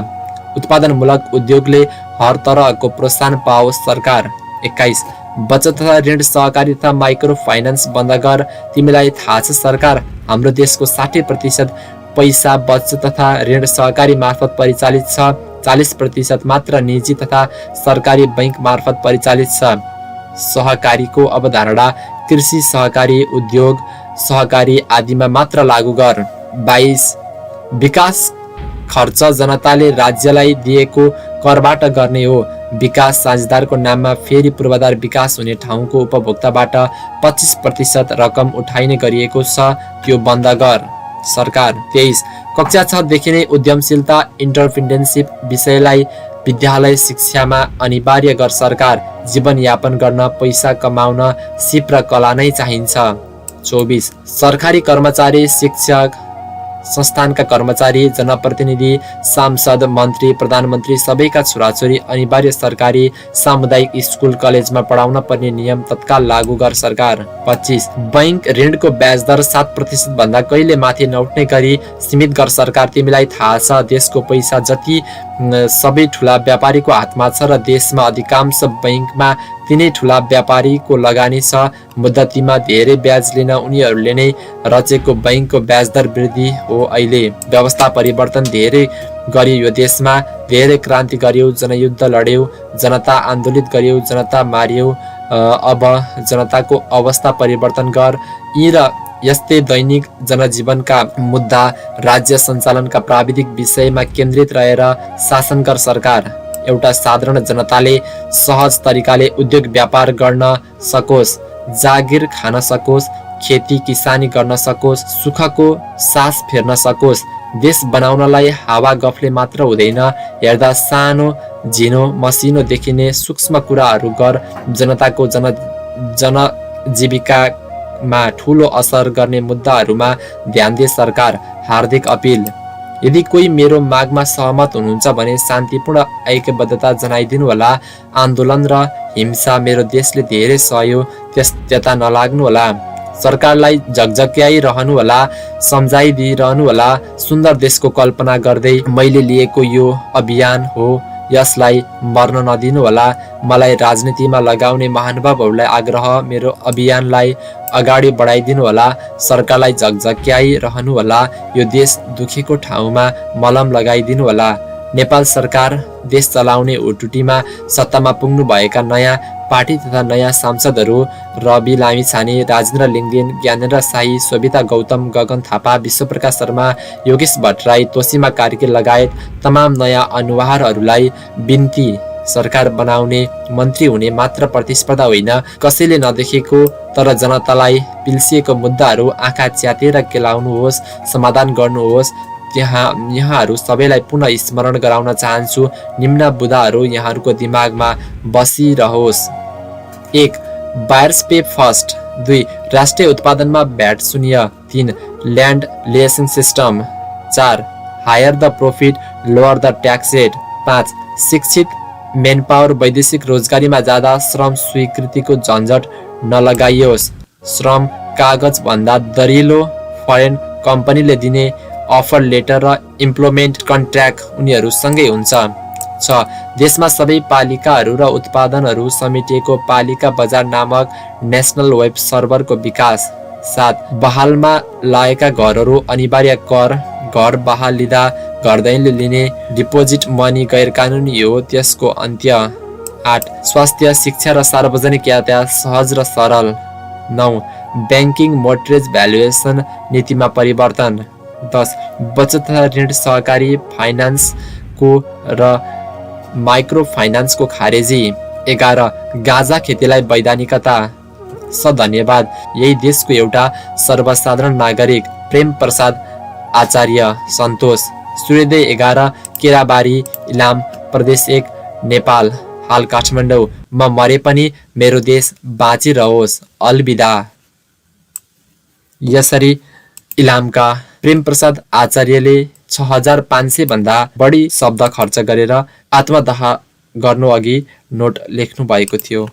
उत्पादनमूलक उद्योगले हर तरहको प्रोत्साहन पाओस् सरकार। 21 बचत तथा ऋण सहकारी तथा माइक्रो फाइनेन्स बन्द गर। तिमीलाई थाहा छ सरकार हाम्रो देशको 60% पैसा बचत तथा ऋण सहकारी मार्फत परिचालित छ, 40% मात्र निजी तथा सरकारी बैंक मार्फत परिचालित छ। सहकारीको अवधारणा कृषि सहकारी उद्योग सहकारी आदिमा मात्र लागू गर। 22 विकास खर्च जनताले राज्यलाई दिएको करबाट गर्ने हो। विकास साझेदारको नाममा फेरि पूर्वाधार विकास हुने ठाउँको उपभोक्ताबाट 25% रकम उठाइने गरिएको छ, त्यो बन्द गर सरकार। 23 कक्षा 6 देखि नै उद्यमशीलता इन्टरप्रेन्योरशिप विषयलाई विद्यालय शिक्षामा अनिवार्य गर सरकार। जीवनयापन गर्न पैसा कमाउन सिप र कला नै चाहिन्छ। 24 सरकारी कर्मचारी शिक्षक संस्थानका कर्मचारी जनप्रतिनिधि सांसद मन्त्री प्रधानमन्त्री सबैका छोराछोरी अनिवार्य सरकारी सामुदायिक स्कुल कलेजमा पढाउन पर्ने नियम तत्काल लागू गर सरकार। 25 बैंक ऋणको ब्याज दर 7% भन्दा कहिले माथि नउठ्ने गरी सीमित गर सरकार। तिमीलाई थाहा छ देशको पैसा जति सबै ठुला व्यापारीको हातमा छ र देशमा अधिकांश बैंकमा तिनै ठुला व्यापारीको लगानी छ। मुद्दतीमा धेरै ब्याज लिन उनीहरूले नै रचेको बैंकको ब्याज दर वृद्धि हो। अहिले व्यवस्था परिवर्तन धेरै गर्यो, यो देशमा धेरै क्रान्ति गर्यो, जनयुद्ध लड्यो, जनता आन्दोलित गर्यो, जनता मारियो। अब जनताको अवस्था परिवर्तन गर। यी र यस्तै दैनिक जनजीवनका मुद्दा राज्य सञ्चालनका प्राविधिक विषयमा केन्द्रित रहेर शासन गर सरकार। एउटा साधारण जनताले सहज तरिकाले उद्योग व्यापार गर्न सकोस्, जागिर खान सकोस्, खेती किसानी गर्न सकोस्, सुखको सास फेर्न सकोस्। देश बनाउनलाई हावा गफले मात्र हुँदैन, हेर्दा सानो झिनो मसिनो देखिने सूक्ष्म कुराहरू गर। जनताको जनजीविकामा ठुलो असर गर्ने मुद्दाहरूमा ध्यान दे सरकार। हार्दिक अपील यदि कोही मेरो मागमा सहमत हुनुहुन्छ भने शान्तिपूर्ण ऐक्यबद्धता जनाइदिनु होला। आन्दोलन र हिंसा मेरो देशले धेरै सहयो, त्यता नलाग्नु होला। सरकारलाई झकझक्याइरहनु होला, सम्झाइदिइरहनु होला। सुन्दर देशको कल्पना गर्दै मैले लिएको यो अभियान हो, यसलाई मर्न नदिनु होला। मलाई राजनीतिमा लगाउने महानुभावहरूलाई आग्रह, मेरो अभियानलाई अगाडि बढाइदिनु होला। सरकारलाई झकझक्याइरहनु होला, यो देश दुखेको ठाउँमा मलम लगाइदिनु होला। नेपाल सरकार देश चलाउने हुटुटीमा सत्तामा पुग्नु भएका नयाँ पार्टी तथा नयाँ सांसदहरू रवि लामिछाने, राजेन्द्र लिङ्गदेन, ज्ञानेन्द्र शाही, शोभिता गौतम, गगन थापा, विश्वप्रकाश शर्मा, योगेश भट्टराई, तोसीमा कार्की लगायत तमाम नयाँ अनुहारहरूलाई बिन्ती, सरकार बनाउने, मन्त्री हुने मात्र प्रतिस्पर्धा होइन, कसैले नदेखेको तर जनतालाई पिल्सिएको मुद्दाहरू आँखा च्यातेर केलाउनुहोस्, समाधान गर्नुहोस्। यहाँहरू सबैलाई पुनः स्मरण गराउन चाहन्छु। निम्न बुदाहरू यहाँहरूको दिमागमा बसिरहोस्। 1. Buyers pay first. 2. राष्ट्रिय उत्पादनमा भ्याट शून्य। 3. Land liaison system. 4. Higher the profit, lower the tax rate. 5. शिक्षित मेनपावर, वैदेशिक रोजगारीमा जाँदा श्रम स्वीकृतिको झन्झट नलगाइयोस्। श्रम कागज भन्दा दरिलो फरेन कम्पनीले दिने अफर लेटर र इम्प्लोइमेन्ट कन्ट्र्याक्ट उनीहरूसँगै हुन्छ। 6. देशमा सबै पालिकाहरू र उत्पादनहरू समेटिएको पालिका बजार नामक नेसनल वेब सर्भरको विकास। 7. बहालमा लागेका घरहरू अनिवार्य कर, घर बहाल लिँदा घरदैनले लिने डिपोजिट मनी गैरकानुनी हो, त्यसको अन्त्य। 8. स्वास्थ्य, शिक्षा र सार्वजनिक यातायात सहज र सरल। 9. ब्याङ्किङ मोर्टगेज भ्यालुएसन नीतिमा परिवर्तन। 10. बचत तथा ऋण सहकारी फाइनान्सको र माइक्रो फाइनान्सको खारेजी। 11. गाँजा खेतीलाई वैधानिकता। धन्यवाद। यही देशको एउटा सर्वसाधारण नागरिक प्रेम प्रसाद आचार्य, सन्तोष। सूर्योदय 11, केराबारी, इलाम, प्रदेश 1, नेपाल। हाल काठमाडौँ। म मरे पनि मेरो देश बाँचिरहोस्। अलविदा। यसरी इलामका प्रेम प्रसाद आचार्यले 6500 भन्दा बढी शब्द खर्च गरेर आत्मदाह गर्नु अघि नोट लेख्नु भएको थियो।